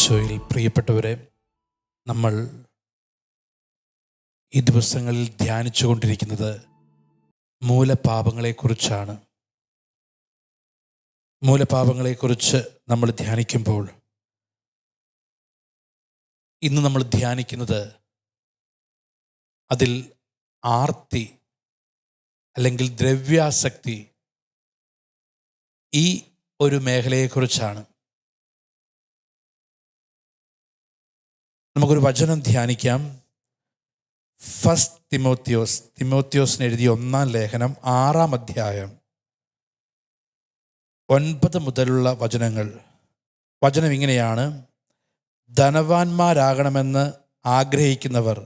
ഈശോയിൽ പ്രിയപ്പെട്ടവരെ, നമ്മൾ ഈ ദിവസങ്ങളിൽ ധ്യാനിച്ചു കൊണ്ടിരിക്കുന്നത് മൂലപാപങ്ങളെക്കുറിച്ചാണ്. മൂലപാപങ്ങളെക്കുറിച്ച് നമ്മൾ ധ്യാനിക്കുമ്പോൾ ഇന്ന് നമ്മൾ ധ്യാനിക്കുന്നത് അതിൽ ആർത്തി അല്ലെങ്കിൽ ദ്രവ്യാസക്തി ഈ ഒരു മേഖലയെക്കുറിച്ചാണ്. നമുക്കൊരു വചനം ധ്യാനിക്കാം. ഫസ്റ്റ് തിമോത്തിയോസിന് എഴുതിയ 1-ാം ലേഖനം 6-ാം അധ്യായം 9 മുതലുള്ള വചനങ്ങൾ. വചനം ഇങ്ങനെയാണ്: ധനവാന്മാരാകണമെന്ന് ആഗ്രഹിക്കുന്നവർ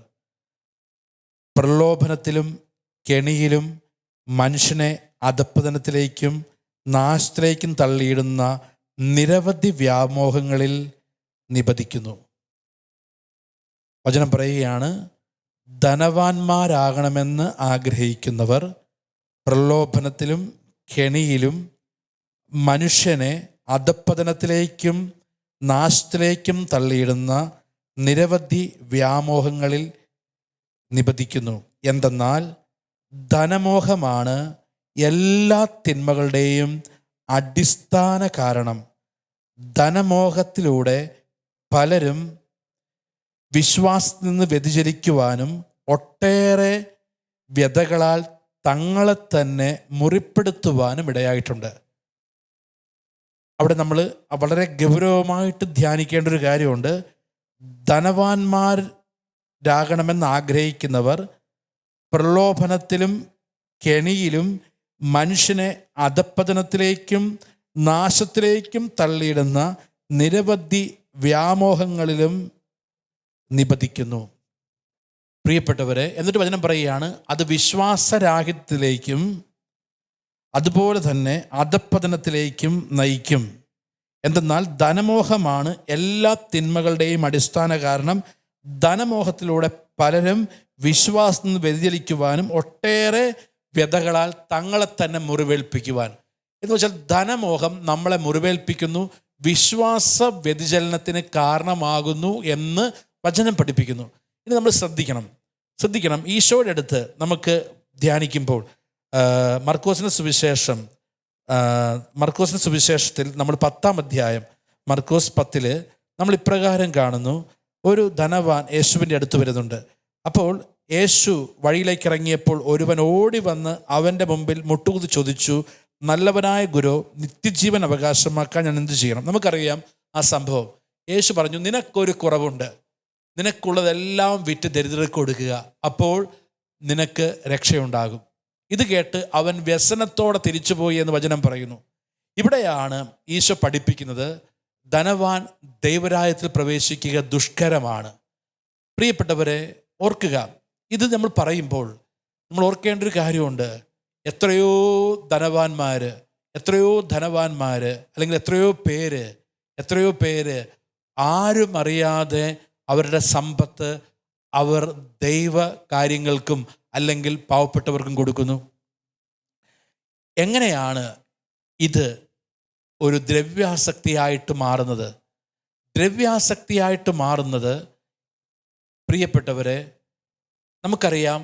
പ്രലോഭനത്തിലും കെണിയിലും മനുഷ്യനെ അധപ്പതനത്തിലേക്കും നാശത്തിലേക്കും തള്ളിയിടുന്ന നിരവധി വ്യാമോഹങ്ങളിൽ നിബന്ധിക്കുന്നു. വചനം പറയുകയാണ്, ധനവാന്മാരാകണമെന്ന് ആഗ്രഹിക്കുന്നവർ പ്രലോഭനത്തിലും കെണിയിലും മനുഷ്യനെ അധപ്പതനത്തിലേക്കും നാശത്തിലേക്കും തള്ളിയിടുന്ന നിരവധി വ്യാമോഹങ്ങളിൽ നിബന്ധിക്കുന്നു. എന്തെന്നാൽ ധനമോഹമാണ് എല്ലാ തിന്മകളുടെയും അടിസ്ഥാന കാരണം. ധനമോഹത്തിലൂടെ പലരും വിശ്വാസത്തിൽ നിന്ന് വ്യതിചലിക്കുവാനും ഒട്ടേറെ വ്യതകളാൽ തങ്ങളെ തന്നെ മുറിപ്പെടുത്തുവാനും ഇടയായിട്ടുണ്ട്. അവിടെ നമ്മൾ വളരെ ഗൗരവമായിട്ട് ധ്യാനിക്കേണ്ട ഒരു കാര്യമുണ്ട്. ധനവാന്മാരാകണമെന്ന് ആഗ്രഹിക്കുന്നവർ പ്രലോഭനത്തിലും കെണിയിലും മനുഷ്യനെ അധപ്പതനത്തിലേക്കും നാശത്തിലേക്കും തള്ളിയിടുന്ന നിരവധി വ്യാമോഹങ്ങളിലും നിബന്ധിക്കുന്നു. പ്രിയപ്പെട്ടവരെ, എന്നിട്ട് വചനം പറയുകയാണ്, അത് വിശ്വാസരാഹിത്യത്തിലേക്കും അതുപോലെ തന്നെ അധപ്പതനത്തിലേക്കും നയിക്കും. എന്തെന്നാൽ ധനമോഹമാണ് എല്ലാ തിന്മകളുടെയും അടിസ്ഥാന കാരണം. ധനമോഹത്തിലൂടെ പലരും വിശ്വാസത്തിൽ നിന്ന് വ്യതിചലിക്കുവാനും ഒട്ടേറെ വ്യതകളാൽ തങ്ങളെ തന്നെ മുറിവേൽപ്പിക്കുവാൻ. എന്ന് വെച്ചാൽ ധനമോഹം നമ്മളെ മുറിവേൽപ്പിക്കുന്നു, വിശ്വാസ വ്യതിചലനത്തിന് കാരണമാകുന്നു എന്ന് വചനം പഠിപ്പിക്കുന്നു. ഇനി നമ്മൾ ശ്രദ്ധിക്കണം. ഈശോയുടെ അടുത്ത് നമുക്ക് ധ്യാനിക്കുമ്പോൾ മർക്കോസിന്റെ സുവിശേഷത്തിൽ നമ്മൾ 10-ാം അധ്യായം മർക്കോസ് 10 നമ്മൾ ഇപ്രകാരം കാണുന്നു. ഒരു ധനവാൻ യേശുവിൻ്റെ അടുത്ത് വരുന്നുണ്ട്. അപ്പോൾ യേശു വഴിയിലേക്ക് ഇറങ്ങിയപ്പോൾ ഒരുവൻ ഓടി വന്ന് അവൻ്റെ മുമ്പിൽ മുട്ടുകുത്തി ചോദിച്ചു, നല്ലവനായ ഗുരു, നിത്യജീവൻ അവകാശമാക്കാൻ ഞാൻ എന്ത് ചെയ്യണം? നമുക്കറിയാം ആ സംഭവം. യേശു പറഞ്ഞു, നിനക്കൊരു കുറവുണ്ട്, നിനക്കുള്ളതെല്ലാം വിറ്റ് ദരിദ്രർക്ക് കൊടുക്കുക, അപ്പോൾ നിനക്ക് രക്ഷയുണ്ടാകും. ഇത് കേട്ട് അവൻ വ്യസനത്തോടെ തിരിച്ചുപോയി എന്ന് വചനം പറയുന്നു. ഇവിടെയാണ് ഈശോ പഠിപ്പിക്കുന്നത്, ധനവാൻ ദൈവരാജ്യത്തിൽ പ്രവേശിക്കുക ദുഷ്കരമാണ്. പ്രിയപ്പെട്ടവരെ, ഓർക്കുക, ഇത് നമ്മൾ പറയുമ്പോൾ നമ്മൾ ഓർക്കേണ്ട ഒരു കാര്യമുണ്ട്. എത്രയോ ധനവാന്മാർ അല്ലെങ്കിൽ എത്രയോ പേര് ആരും അറിയാതെ അവരുടെ സമ്പത്ത് അവർ ദൈവ കാര്യങ്ങൾക്കും അല്ലെങ്കിൽ പാവപ്പെട്ടവർക്കും കൊടുക്കുന്നു. എങ്ങനെയാണ് ഇത് ഒരു ദ്രവ്യാസക്തിയായിട്ട് മാറുന്നത്? പ്രിയപ്പെട്ടവരെ, നമുക്കറിയാം,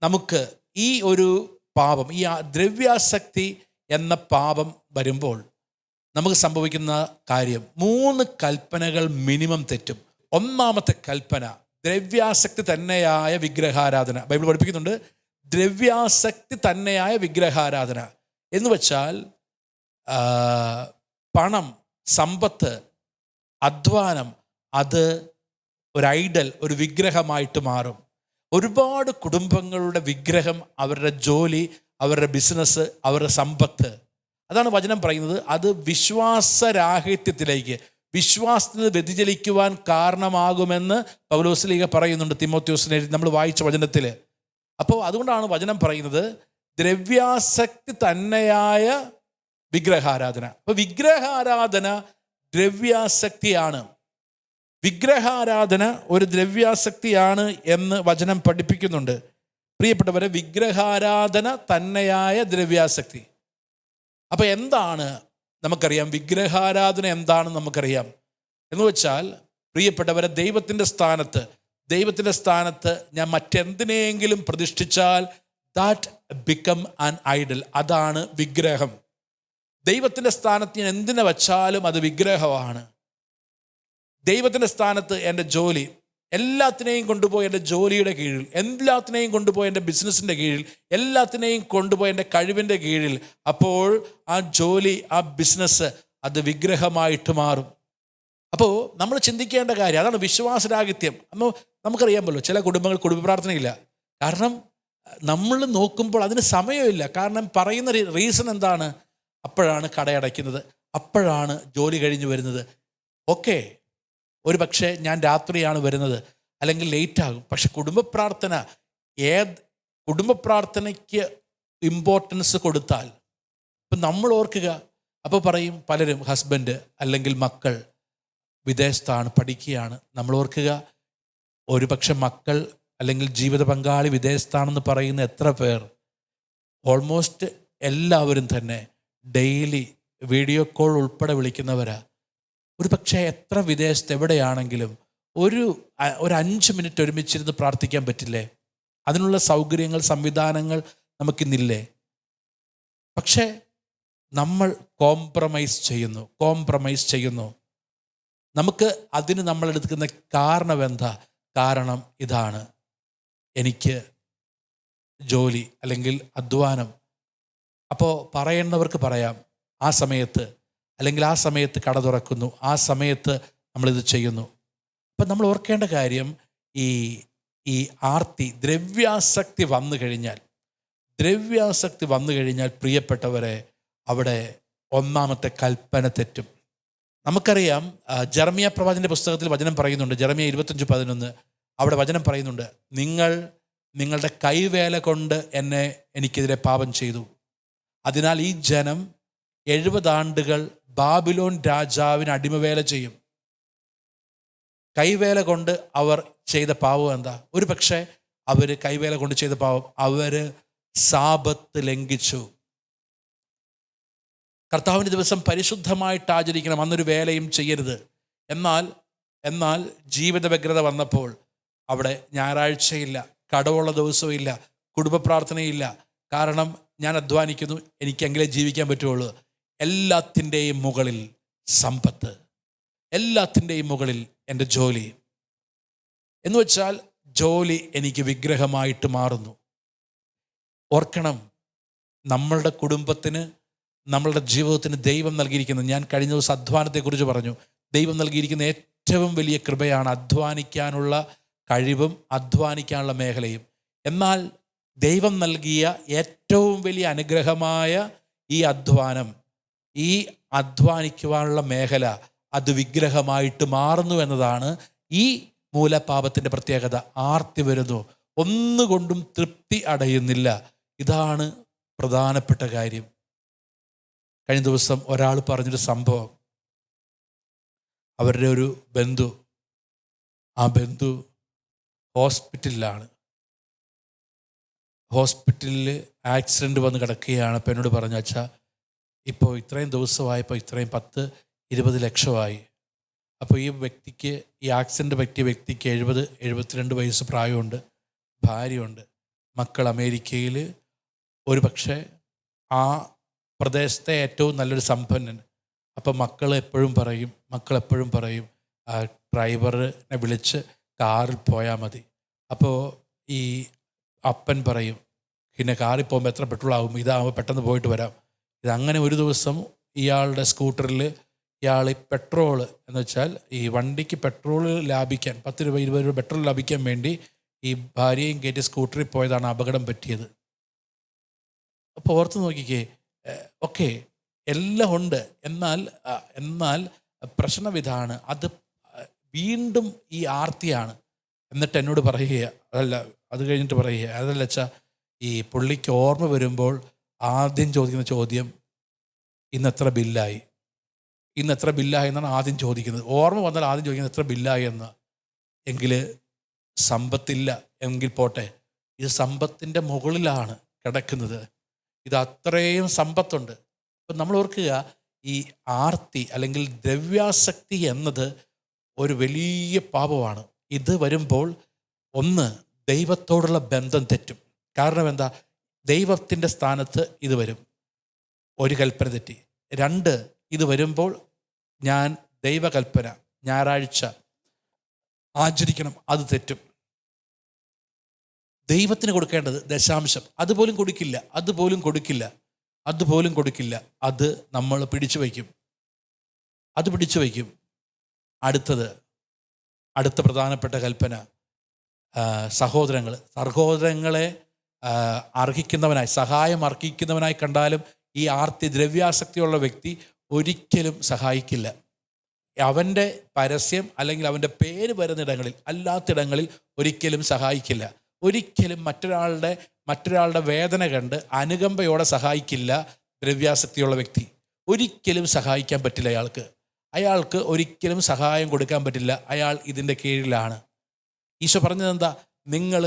നമുക്ക് ഈ ഒരു പാപം, ഈ ദ്രവ്യാസക്തി എന്ന പാപം വരുമ്പോൾ നമുക്ക് സംഭവിക്കുന്ന കാര്യം 3 കൽപ്പനകൾ മിനിമം തെറ്റും. 1-ാമത്തെ കൽപ്പന ദ്രവ്യാസക്തി തന്നെയായ വിഗ്രഹാരാധന. ബൈബിൾ പഠിപ്പിക്കുന്നുണ്ട്, ദ്രവ്യാസക്തി തന്നെയായ വിഗ്രഹാരാധന എന്ന് വെച്ചാൽ പണം, സമ്പത്ത്, അധ്വാനം അത് ഒരു ഐഡൽ, ഒരു വിഗ്രഹമായിട്ട് മാറും. ഒരുപാട് കുടുംബങ്ങളുടെ വിഗ്രഹം അവരുടെ ജോലി, അവരുടെ ബിസിനസ്, അവരുടെ സമ്പത്ത്. അതാണ് വചനം പറയുന്നത്, അത് വിശ്വാസരാഹിത്യത്തിലേക്ക്, വിശ്വാസത്തിൽ നിന്ന് വ്യതിചലിക്കുവാൻ കാരണമാകുമെന്ന് പൗലോസ്ലീഹ പറയുന്നുണ്ട് തിമോത്തിയോസിനെ നമ്മൾ വായിച്ച വചനത്തിൽ. അപ്പോൾ അതുകൊണ്ടാണ് വചനം പറയുന്നത് ദ്രവ്യാസക്തി തന്നെയായ വിഗ്രഹാരാധന. അപ്പോൾ വിഗ്രഹാരാധന ദ്രവ്യാസക്തിയാണ്. വിഗ്രഹാരാധന ഒരു ദ്രവ്യാസക്തിയാണ് എന്ന് വചനം പഠിപ്പിക്കുന്നുണ്ട്. പ്രിയപ്പെട്ടവരെ, വിഗ്രഹാരാധന തന്നെയായ ദ്രവ്യാസക്തി. അപ്പോൾ എന്താണ് നമുക്കറിയാം? വിഗ്രഹാരാധന എന്താണെന്ന് നമുക്കറിയാം. എന്ന് വെച്ചാൽ പ്രിയപ്പെട്ടവരെ, ദൈവത്തിൻ്റെ സ്ഥാനത്ത് ഞാൻ മറ്റെന്തിനെങ്കിലും പ്രതിഷ്ഠിച്ചാൽ ദാറ്റ് ബിക്കം ആൻ ഐഡൽ. അതാണ് വിഗ്രഹം. ദൈവത്തിൻ്റെ സ്ഥാനത്ത് ഞാൻ എന്തിനെ വച്ചാലും അത് വിഗ്രഹമാണ്. ദൈവത്തിൻ്റെ സ്ഥാനത്ത് എൻ്റെ ജോലി, എല്ലാത്തിനെയും കൊണ്ടുപോയി എൻ്റെ ജോലിയുടെ കീഴിൽ, എല്ലാത്തിനെയും കൊണ്ടുപോയി എൻ്റെ ബിസിനസ്സിൻ്റെ കീഴിൽ, എല്ലാത്തിനെയും കൊണ്ടുപോയി എൻ്റെ കഴിവിൻ്റെ കീഴിൽ, അപ്പോൾ ആ ജോലി, ആ ബിസിനസ് അത് വിഗ്രഹമായിട്ട് മാറും. അപ്പോൾ നമ്മൾ ചിന്തിക്കേണ്ട കാര്യം അതാണ് വിശ്വാസരാഹിത്യം. നമുക്കറിയാമല്ലോ, ചില കുടുംബങ്ങൾ കുടുംബ പ്രാർത്ഥനയില്ല. കാരണം നമ്മൾ നോക്കുമ്പോൾ അതിന് സമയമില്ല. കാരണം പറയുന്ന റീസൺ എന്താണ്? അപ്പോഴാണ് കടയടയ്ക്കുന്നത്, അപ്പോഴാണ് ജോലി കഴിഞ്ഞ് വരുന്നത്. ഓക്കെ, ഒരു പക്ഷേ ഞാൻ രാത്രിയാണ് വരുന്നത്, അല്ലെങ്കിൽ ലേറ്റ് ആകും. പക്ഷെ കുടുംബ പ്രാർത്ഥനയ്ക്ക് ഇമ്പോർട്ടൻസ് കൊടുത്താൽ, ഇപ്പം നമ്മൾ ഓർക്കുക, അപ്പോൾ പറയും പലരും, ഹസ്ബൻഡ് അല്ലെങ്കിൽ മക്കൾ വിദേശത്താണ്, പഠിക്കുകയാണ്. നമ്മൾ ഓർക്കുക, ഒരു പക്ഷെ മക്കൾ അല്ലെങ്കിൽ ജീവിത പങ്കാളി വിദേശത്താണെന്ന് പറയുന്ന എത്ര പേർ? ഓൾമോസ്റ്റ് എല്ലാവരും തന്നെ ഡെയിലി വീഡിയോ കോൾ ഉൾപ്പെടെ വിളിക്കുന്നവരാ. ഒരു പക്ഷേ എത്ര വിദേശത്ത് എവിടെയാണെങ്കിലും ഒരു 5 മിനിറ്റ് ഒരുമിച്ചിരുന്ന് പ്രാർത്ഥിക്കാൻ പറ്റില്ലേ? അതിനുള്ള സൗകര്യങ്ങൾ, സംവിധാനങ്ങൾ നമുക്കിന്നില്ലേ? പക്ഷേ നമ്മൾ കോംപ്രമൈസ് ചെയ്യുന്നു. നമുക്ക് അതിന് നമ്മൾ എടുക്കുന്ന കാരണം എന്താ? കാരണം ഇതാണ്, എനിക്ക് ജോലി അല്ലെങ്കിൽ അധ്വാനം. അപ്പോൾ പറയേണ്ടവർക്ക് പറയാം, ആ സമയത്ത്, അല്ലെങ്കിൽ ആ സമയത്ത് കട തുറക്കുന്നു, ആ സമയത്ത് നമ്മളിത് ചെയ്യുന്നു. അപ്പം നമ്മൾ ഓർക്കേണ്ട കാര്യം, ഈ ആർത്തി, ദ്രവ്യാസക്തി വന്നു കഴിഞ്ഞാൽ പ്രിയപ്പെട്ടവരെ, അവിടെ ഒന്നാമത്തെ കൽപ്പന തെറ്റും. നമുക്കറിയാം, ജെറമ്യാ പ്രവാചകന്റെ പുസ്തകത്തിൽ വചനം പറയുന്നുണ്ട്, ജെറമ്യാ 25:11, അവിടെ വചനം പറയുന്നുണ്ട്, നിങ്ങളുടെ കൈവേല കൊണ്ട് എനിക്കെതിരെ പാപം ചെയ്തു, അതിനാൽ ഈ ജനം 70 ആണ്ടുകൾ ബാബിലോൺ രാജാവിന് അടിമവേല ചെയ്യും. കൈവേല കൊണ്ട് അവർ ചെയ്ത പാവം എന്താ? ഒരു പക്ഷേ അവർ കൈവേല കൊണ്ട് ചെയ്ത പാവം, അവർ സാബത്ത് ലംഘിച്ചു. കർത്താവിൻ്റെ ദിവസം പരിശുദ്ധമായിട്ട് ആചരിക്കണം, അന്നൊരു വേലയും ചെയ്യരുത്. എന്നാൽ ജീവിത വ്യഗ്രത വന്നപ്പോൾ അവിടെ ഞായറാഴ്ചയില്ല, കടവുള്ള ദിവസവും ഇല്ല, കുടുംബ പ്രാർത്ഥനയില്ല. കാരണം ഞാൻ അധ്വാനിക്കുന്നു, എനിക്കെങ്കിലേ ജീവിക്കാൻ പറ്റുള്ളൂ. എല്ലാത്തിൻ്റെയും മുകളിൽ സമ്പത്ത്, എല്ലാത്തിൻ്റെയും മുകളിൽ എൻ്റെ ജോലി എന്ന് വെച്ചാൽ ജോലി എനിക്ക് വിഗ്രഹമായിട്ട് മാറുന്നു. ഓർക്കണം, നമ്മളുടെ കുടുംബത്തിന്, നമ്മളുടെ ജീവിതത്തിന് ദൈവം നൽകിയിരിക്കുന്ന, ഞാൻ കഴിഞ്ഞ ദിവസം അധ്വാനത്തെക്കുറിച്ച് പറഞ്ഞു, ദൈവം നൽകിയിരിക്കുന്ന ഏറ്റവും വലിയ കൃപയാണ് അധ്വാനിക്കാനുള്ള കഴിവും അധ്വാനിക്കാനുള്ള മേഖലയും. എന്നാൽ ദൈവം നൽകിയ ഏറ്റവും വലിയ അനുഗ്രഹമായ ഈ അധ്വാനിക്കുവാനുള്ള മേഖല അത് വിഗ്രഹമായിട്ട് മാറുന്നു എന്നതാണ് ഈ മൂലപാപത്തിൻ്റെ പ്രത്യേകത. ആർത്തി വരുന്നു, ഒന്നുകൊണ്ടും തൃപ്തി അടയുന്നില്ല. ഇതാണ് പ്രധാനപ്പെട്ട കാര്യം. കഴിഞ്ഞ ദിവസം ഒരാൾ പറഞ്ഞൊരു സംഭവം, അവരുടെ ഒരു ബന്ധു, ആ ബന്ധു ഹോസ്പിറ്റലിൽ ആക്സിഡൻറ്റ് വന്ന് കിടക്കുകയാണ്. അപ്പം എന്നോട് പറഞ്ഞു, അച്ഛാ, ഇപ്പോൾ ഇത്രയും ദിവസമായപ്പോൾ ഇത്രയും 10-20 ലക്ഷമായി. അപ്പോൾ ഈ ആക്സിഡൻറ്റ് പറ്റിയ വ്യക്തിക്ക് 70-72 വയസ്സ് പ്രായമുണ്ട്, ഭാര്യയുണ്ട്, മക്കൾ അമേരിക്കയിൽ, ഒരു പക്ഷേ ആ പ്രദേശത്തെ ഏറ്റവും നല്ലൊരു സമ്പന്നൻ. അപ്പം മക്കൾ എപ്പോഴും പറയും ഡ്രൈവറിനെ വിളിച്ച് കാറിൽ പോയാൽ മതി. അപ്പോൾ ഈ അപ്പൻ പറയും, പിന്നെ കാറിൽ പോകുമ്പോൾ എത്ര പെട്രോൾ ആകും, ഇതാകുമ്പോൾ പെട്ടെന്ന് പോയിട്ട് വരാം. ഇതങ്ങനെ ഒരു ദിവസം ഇയാളുടെ സ്കൂട്ടറിൽ ഇയാൾ പെട്രോൾ എന്ന് വെച്ചാൽ ഈ വണ്ടിക്ക് പെട്രോൾ ലാഭിക്കാൻ 10 രൂപ 20 രൂപ പെട്രോൾ ലാഭിക്കാൻ വേണ്ടി ഈ ഭാര്യയും കയറ്റി സ്കൂട്ടറിൽ പോയതാണ് അപകടം പറ്റിയത്. അപ്പോൾ ഓർത്ത് നോക്കിക്കേ, ഓക്കെ, എല്ലാം ഉണ്ട്. എന്നാൽ പ്രശ്നം ഇതാണ്, അത് വീണ്ടും ഈ ആർത്തിയാണ്. എന്നിട്ട് എന്നോട് പറയുക, അത് കഴിഞ്ഞിട്ട് പറയുക, അതല്ല വെച്ചാൽ ഈ പുള്ളിക്ക് ഓർമ്മ വരുമ്പോൾ ആദ്യം ചോദിക്കുന്ന ചോദ്യം, ഇന്നെത്ര ബില്ലായി എന്നാണ് ആദ്യം ചോദിക്കുന്നത്. ഓർമ്മ വന്നാൽ ആദ്യം ചോദിക്കുന്നത് എത്ര ബില്ലായി എന്ന്. എങ്കിൽ സമ്പത്തില്ല എങ്കിൽ പോട്ടെ, ഇത് സമ്പത്തിൻ്റെ മുകളിലാണ് കിടക്കുന്നത്, ഇത് അത്രയും സമ്പത്തുണ്ട്. അപ്പം നമ്മൾ ഓർക്കുക, ഈ ആർത്തി അല്ലെങ്കിൽ ദ്രവ്യാസക്തി എന്നത് ഒരു വലിയ പാപമാണ്. ഇത് വരുമ്പോൾ ഒന്ന്, ദൈവത്തോടുള്ള ബന്ധം തെറ്റും. കാരണം എന്താ? ദൈവത്തിൻ്റെ സ്ഥാനത്ത് ഇത് വരും, ഒരു കൽപ്പന തെറ്റി. രണ്ട്, ഇത് വരുമ്പോൾ ഞാൻ ദൈവകൽപ്പന ഞായറാഴ്ച ആചരിക്കണം, അത് തെറ്റും. ദൈവത്തിന് കൊടുക്കേണ്ടത് ദശാംശം അതുപോലും കൊടുക്കില്ല, അതുപോലും കൊടുക്കില്ല, അതുപോലും കൊടുക്കില്ല. അത് നമ്മൾ പിടിച്ചു വയ്ക്കും, അത് പിടിച്ചു വയ്ക്കും. അടുത്ത പ്രധാനപ്പെട്ട കൽപ്പന, സഹോദരങ്ങളെ അർഹിക്കുന്നവനായി, സഹായം അർഹിക്കുന്നവനായി കണ്ടാലും ഈ ആർത്തി ദ്രവ്യാസക്തിയുള്ള വ്യക്തി ഒരിക്കലും സഹായിക്കില്ല. അവൻ്റെ പരസ്യം അല്ലെങ്കിൽ അവൻ്റെ പേര് വരുന്നിടങ്ങളിൽ, അല്ലാത്തിടങ്ങളിൽ ഒരിക്കലും സഹായിക്കില്ല. ഒരിക്കലും മറ്റൊരാളുടെ വേദന കണ്ട് അനുകമ്പയോടെ സഹായിക്കില്ല. ദ്രവ്യാസക്തിയുള്ള വ്യക്തി ഒരിക്കലും സഹായിക്കാൻ പറ്റില്ല. അയാൾക്ക് ഒരിക്കലും സഹായം കൊടുക്കാൻ പറ്റില്ല. അയാൾ ഇതിൻ്റെ കീഴിലാണ്. ഈശോ പറഞ്ഞത് എന്താ? നിങ്ങൾ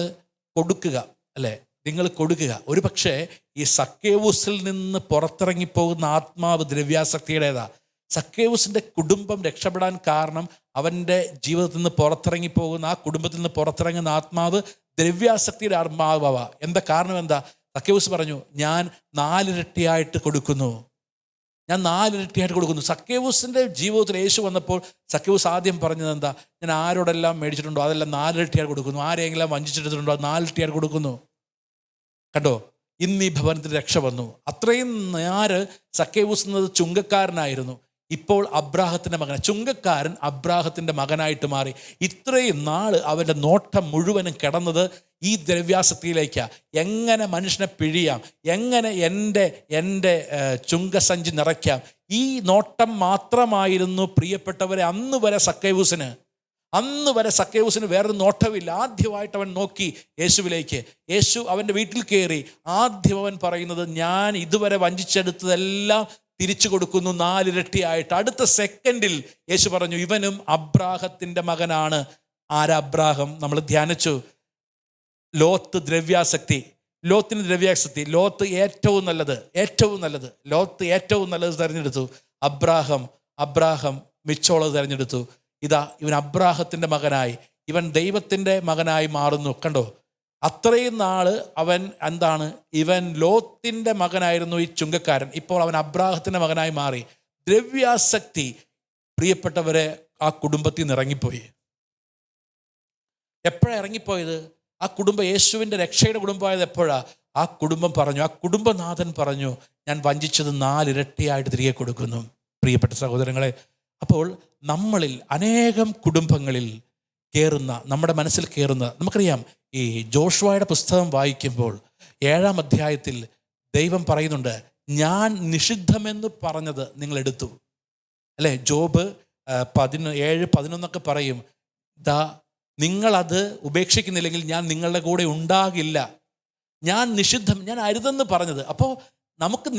കൊടുക്കുക, അല്ലേ? നിങ്ങൾ കൊടുക്കുക. ഒരു പക്ഷേ ഈ സക്കേവൂസിൽ നിന്ന് പുറത്തിറങ്ങിപ്പോകുന്ന ആത്മാവ് ദ്രവ്യാസക്തിയുടേതാ. സക്കേവൂസിൻ്റെ കുടുംബം രക്ഷപ്പെടാൻ കാരണം അവൻ്റെ ജീവിതത്തിൽ നിന്ന് പുറത്തിറങ്ങിപ്പോകുന്ന, ആ കുടുംബത്തിൽ നിന്ന് പുറത്തിറങ്ങുന്ന ആത്മാവ് ദ്രവ്യാസക്തിയുടെ ആത്മാവാ. എന്താ കാരണം? എന്താ? സക്കേവൂസ് പറഞ്ഞു, ഞാൻ 4 ഇരട്ടിയായിട്ട് കൊടുക്കുന്നു, ഞാൻ 4 ഇരട്ടിയായിട്ട് കൊടുക്കുന്നു. സക്കേവൂസിൻ്റെ ജീവിതത്തിൽ യേശു വന്നപ്പോൾ സക്കേവൂസ് ആദ്യം പറഞ്ഞത് എന്താ? ഞാൻ ആരോടെല്ലാം മേടിച്ചിട്ടുണ്ടോ അതെല്ലാം 4 ഇരട്ടിയായിട്ട് കൊടുക്കുന്നു. ആരെങ്കിലും വഞ്ചിച്ചെടുത്തിട്ടുണ്ടോ അത് 4 ഇരട്ടിയായിട്ട് കൊടുക്കുന്നു. കണ്ടോ, ഇന്ന് ഈ ഭവനത്തിൽ രക്ഷ വന്നു. അത്രയും നേര് സക്കേവൂസ് എന്നത് ചുങ്കക്കാരനായിരുന്നു. ഇപ്പോൾ അബ്രാഹത്തിൻ്റെ മകൻ, ചുങ്കക്കാരൻ അബ്രാഹത്തിൻ്റെ മകനായിട്ട് മാറി. ഇത്രയും നാൾ അവൻ്റെ നോട്ടം മുഴുവനും കിടന്നത് ഈ ദ്രവ്യാസക്തിയിലേക്കാണ്. എങ്ങനെ മനുഷ്യനെ പിഴിയാം, എങ്ങനെ എൻ്റെ ചുങ്കസഞ്ചി നിറയ്ക്കാം, ഈ നോട്ടം മാത്രമായിരുന്നു പ്രിയപ്പെട്ടവരെ അന്ന് വരെ സക്കേവൂസിന് വേറൊരു നോട്ടമില്ല. ആദ്യമായിട്ട് അവൻ നോക്കി യേശുവിലേക്ക്. യേശു അവൻ്റെ വീട്ടിൽ കയറി. ആദ്യം അവൻ പറയുന്നത്, ഞാൻ ഇതുവരെ വഞ്ചിച്ചെടുത്തതെല്ലാം തിരിച്ചു കൊടുക്കുന്നു 4 ഇരട്ടിയായിട്ട്. അടുത്ത സെക്കൻഡിൽ യേശു പറഞ്ഞു, ഇവനും അബ്രാഹത്തിൻ്റെ മകനാണ്. ആരാ അബ്രാഹം? നമ്മൾ ധ്യാനിച്ചു. ലോത്തിന് ദ്രവ്യാസക്തി. ലോത്ത് ഏറ്റവും നല്ലത് തിരഞ്ഞെടുത്തു. അബ്രാഹം മിച്ചമുള്ളത് തിരഞ്ഞെടുത്തു. ഇതാ ഇവൻ അബ്രാഹത്തിൻ്റെ മകനായി, ഇവൻ ദൈവത്തിൻ്റെ മകനായി മാറുന്നു. കണ്ടോ, അത്രയും നാള് അവൻ എന്താണ്? ഇവൻ ലോത്തിൻ്റെ മകനായിരുന്നു, ഈ ചുങ്കക്കാരൻ. ഇപ്പോൾ അവൻ അബ്രാഹത്തിൻ്റെ മകനായി മാറി. ദ്രവ്യാസക്തി പ്രിയപ്പെട്ടവരെ ആ കുടുംബത്തിൽ നിന്ന് ഇറങ്ങിപ്പോയി. എപ്പോഴാണ് ഇറങ്ങിപ്പോയത്? ആ കുടുംബം യേശുവിൻ്റെ രക്ഷയുടെ കുടുംബമായത് എപ്പോഴാണ്? ആ കുടുംബം പറഞ്ഞു, ആ കുടുംബനാഥൻ പറഞ്ഞു, ഞാൻ വഞ്ചിച്ചത് 4 ഇരട്ടിയായിട്ട് തിരികെ കൊടുക്കുന്നു. പ്രിയപ്പെട്ട സഹോദരങ്ങളെ, അപ്പോൾ നമ്മളിൽ അനേകം കുടുംബങ്ങളിൽ കയറുന്ന, നമ്മുടെ മനസ്സിൽ കയറുന്ന, നമുക്കറിയാം, ഈ ജോഷുവയുടെ പുസ്തകം വായിക്കുമ്പോൾ 7-ാം അധ്യായത്തിൽ ദൈവം പറയുന്നുണ്ട്, ഞാൻ നിഷിദ്ധമെന്ന് പറഞ്ഞത് നിങ്ങൾ എടുത്തു, അല്ലേ? ജോബ് 17-11 പറയും, നിങ്ങളത് ഉപേക്ഷിക്കുന്നില്ലെങ്കിൽ ഞാൻ നിങ്ങളുടെ കൂടെ ഉണ്ടാകില്ല. ഞാൻ അരുതെന്ന് പറഞ്ഞത്. അപ്പോൾ നമുക്ക്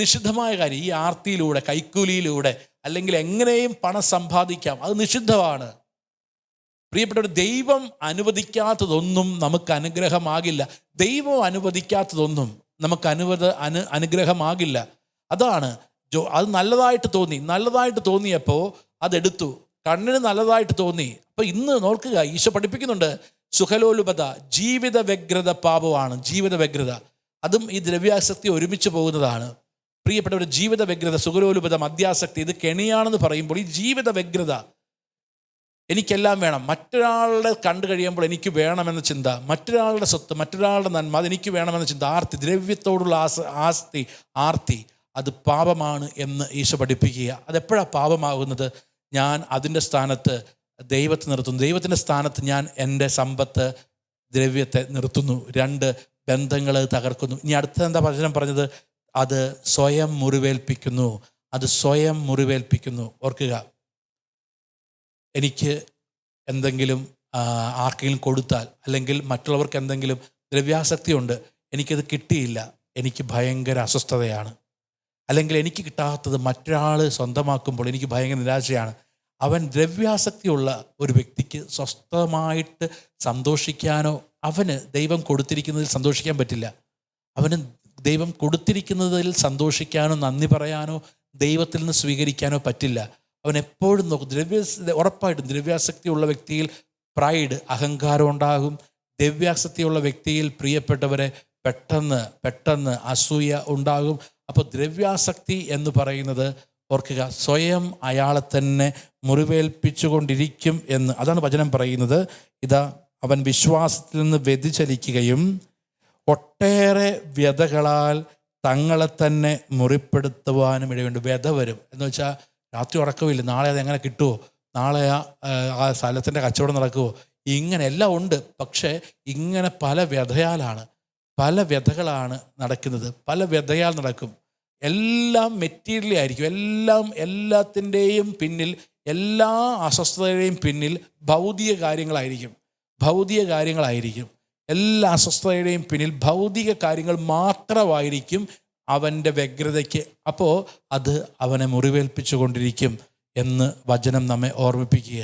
നിഷിദ്ധമായ കാര്യം, ഈ ആർത്തിയിലൂടെ, കൈക്കൂലിയിലൂടെ, അല്ലെങ്കിൽ എങ്ങനെയും പണം സമ്പാദിക്കാം, അത് നിഷിദ്ധമാണ്. പ്രിയപ്പെട്ടവർ, ദൈവം അനുവദിക്കാത്തതൊന്നും നമുക്ക് അനുഗ്രഹമാകില്ല. ദൈവം അനുവദിക്കാത്തതൊന്നും നമുക്ക് അനുഗ്രഹമാകില്ല. അതാണ് അത് നല്ലതായിട്ട് തോന്നിയപ്പോൾ അതെടുത്തു. കണ്ണിന് നല്ലതായിട്ട് തോന്നി. അപ്പോൾ ഇന്ന് നോക്കുക, ഈശോ പഠിപ്പിക്കുന്നുണ്ട്, സുഖലോലുപത, ജീവിത വ്യഗ്രത പാപമാണ്. ജീവിത വ്യഗ്രത, അതും ഈ ദ്രവ്യാസക്തി ഒരുമിച്ച് പോകുന്നതാണ്. പ്രിയപ്പെട്ടവർ, ജീവിത വ്യഗ്രത, സുഖലോലുപത, മദ്യാസക്തി, ഇത് കെണിയാണെന്ന് പറയുമ്പോൾ ഈ ജീവിത വ്യഗ്രത, എനിക്കെല്ലാം വേണം, മറ്റൊരാളുടെ കണ്ടു കഴിയുമ്പോൾ എനിക്ക് വേണമെന്ന ചിന്ത, മറ്റൊരാളുടെ സ്വത്ത്, മറ്റൊരാളുടെ നന്മ, അതെനിക്ക് വേണമെന്ന ചിന്ത, ആർത്തി, ദ്രവ്യത്തോടുള്ള ആർത്തി, അത് പാപമാണ് എന്ന് ഈശോ പഠിപ്പിക്കുക. അതെപ്പോഴാണ് പാപമാകുന്നത്? ഞാൻ അതിൻ്റെ സ്ഥാനത്ത് ദൈവത്തെ നിർത്തുന്നു. ദൈവത്തിൻ്റെ സ്ഥാനത്ത് ഞാൻ എൻ്റെ സമ്പത്ത്, ദ്രവ്യത്തെ നിർത്തുന്നു. 2 ബന്ധങ്ങൾ തകർക്കുന്നു. ഇനി അടുത്ത എന്താ വചനം പറഞ്ഞത്? അത് സ്വയം മുറിവേൽപ്പിക്കുന്നു. ഓർക്കുക, എനിക്ക് എന്തെങ്കിലും ആർക്കെങ്കിലും കൊടുത്താൽ, അല്ലെങ്കിൽ മറ്റുള്ളവർക്ക് എന്തെങ്കിലും ദ്രവ്യാസക്തി ഉണ്ട്, എനിക്കത് കിട്ടിയില്ല, എനിക്ക് ഭയങ്കര അസ്വസ്ഥതയാണ്. അല്ലെങ്കിൽ എനിക്ക് കിട്ടാത്തത് മറ്റൊരാൾ സ്വന്തമാക്കുമ്പോൾ എനിക്ക് ഭയങ്കര നിരാശയാണ്. അവൻ ദ്രവ്യാസക്തിയുള്ള ഒരു വ്യക്തിക്ക് സ്വസ്ഥമായിട്ട് സന്തോഷിക്കാനോ, അവന് ദൈവം കൊടുത്തിരിക്കുന്നതിൽ സന്തോഷിക്കാൻ പറ്റില്ല. അവന് ദൈവം കൊടുത്തിരിക്കുന്നതിൽ സന്തോഷിക്കാനോ, നന്ദി പറയാനോ, ദൈവത്തിൽ നിന്ന് സ്വീകരിക്കാനോ പറ്റില്ല. അവൻ എപ്പോഴും നോക്കും. ഉറപ്പായിട്ടും ദ്രവ്യാസക്തിയുള്ള വ്യക്തിയിൽ പ്രൈഡ്, അഹങ്കാരം ഉണ്ടാകും. ദ്രവ്യാസക്തിയുള്ള വ്യക്തിയിൽ പ്രിയപ്പെട്ടവരെ പെട്ടെന്ന് അസൂയ ഉണ്ടാകും. അപ്പോൾ ദ്രവ്യാസക്തി എന്ന് പറയുന്നത് ഓർക്കുക, സ്വയം അയാളെ തന്നെ മുറിവേൽപ്പിച്ചുകൊണ്ടിരിക്കും എന്ന്. അതാണ് വചനം പറയുന്നത്. ഇതാ, അവൻ വിശ്വാസത്തിൽ നിന്ന് വ്യതിചലിക്കുകയും ഒട്ടേറെ വ്യതകളാൽ തങ്ങളെ തന്നെ മുറിപ്പെടുത്തുവാനും ഇടയുണ്ട്. വ്യത വരും എന്ന് വെച്ചാൽ രാത്രി ഉറക്കമില്ല, നാളെ അതെങ്ങനെ കിട്ടുമോ, നാളെ ആ സ്ഥലത്തിൻ്റെ കച്ചവടം നടക്കുമോ, ഇങ്ങനെ എല്ലാം ഉണ്ട്. പക്ഷേ ഇങ്ങനെ പല വ്യതകളാണ് നടക്കുന്നത്. പല വ്യതയാൽ നടക്കും. എല്ലാം മെറ്റീരിയലി ആയിരിക്കും. എല്ലാത്തിൻ്റെയും പിന്നിൽ, എല്ലാ അസ്വസ്ഥതയുടെയും പിന്നിൽ ഭൗതിക കാര്യങ്ങളായിരിക്കും. എല്ലാ അസ്വസ്ഥതയുടെയും പിന്നിൽ ഭൗതിക കാര്യങ്ങൾ മാത്രമായിരിക്കും അവൻ്റെ വ്യഗ്രതയ്ക്ക്. അപ്പോൾ അത് അവനെ മുറിവേൽപ്പിച്ചു കൊണ്ടിരിക്കും എന്ന് വചനം നമ്മെ ഓർമ്മിപ്പിക്കുക.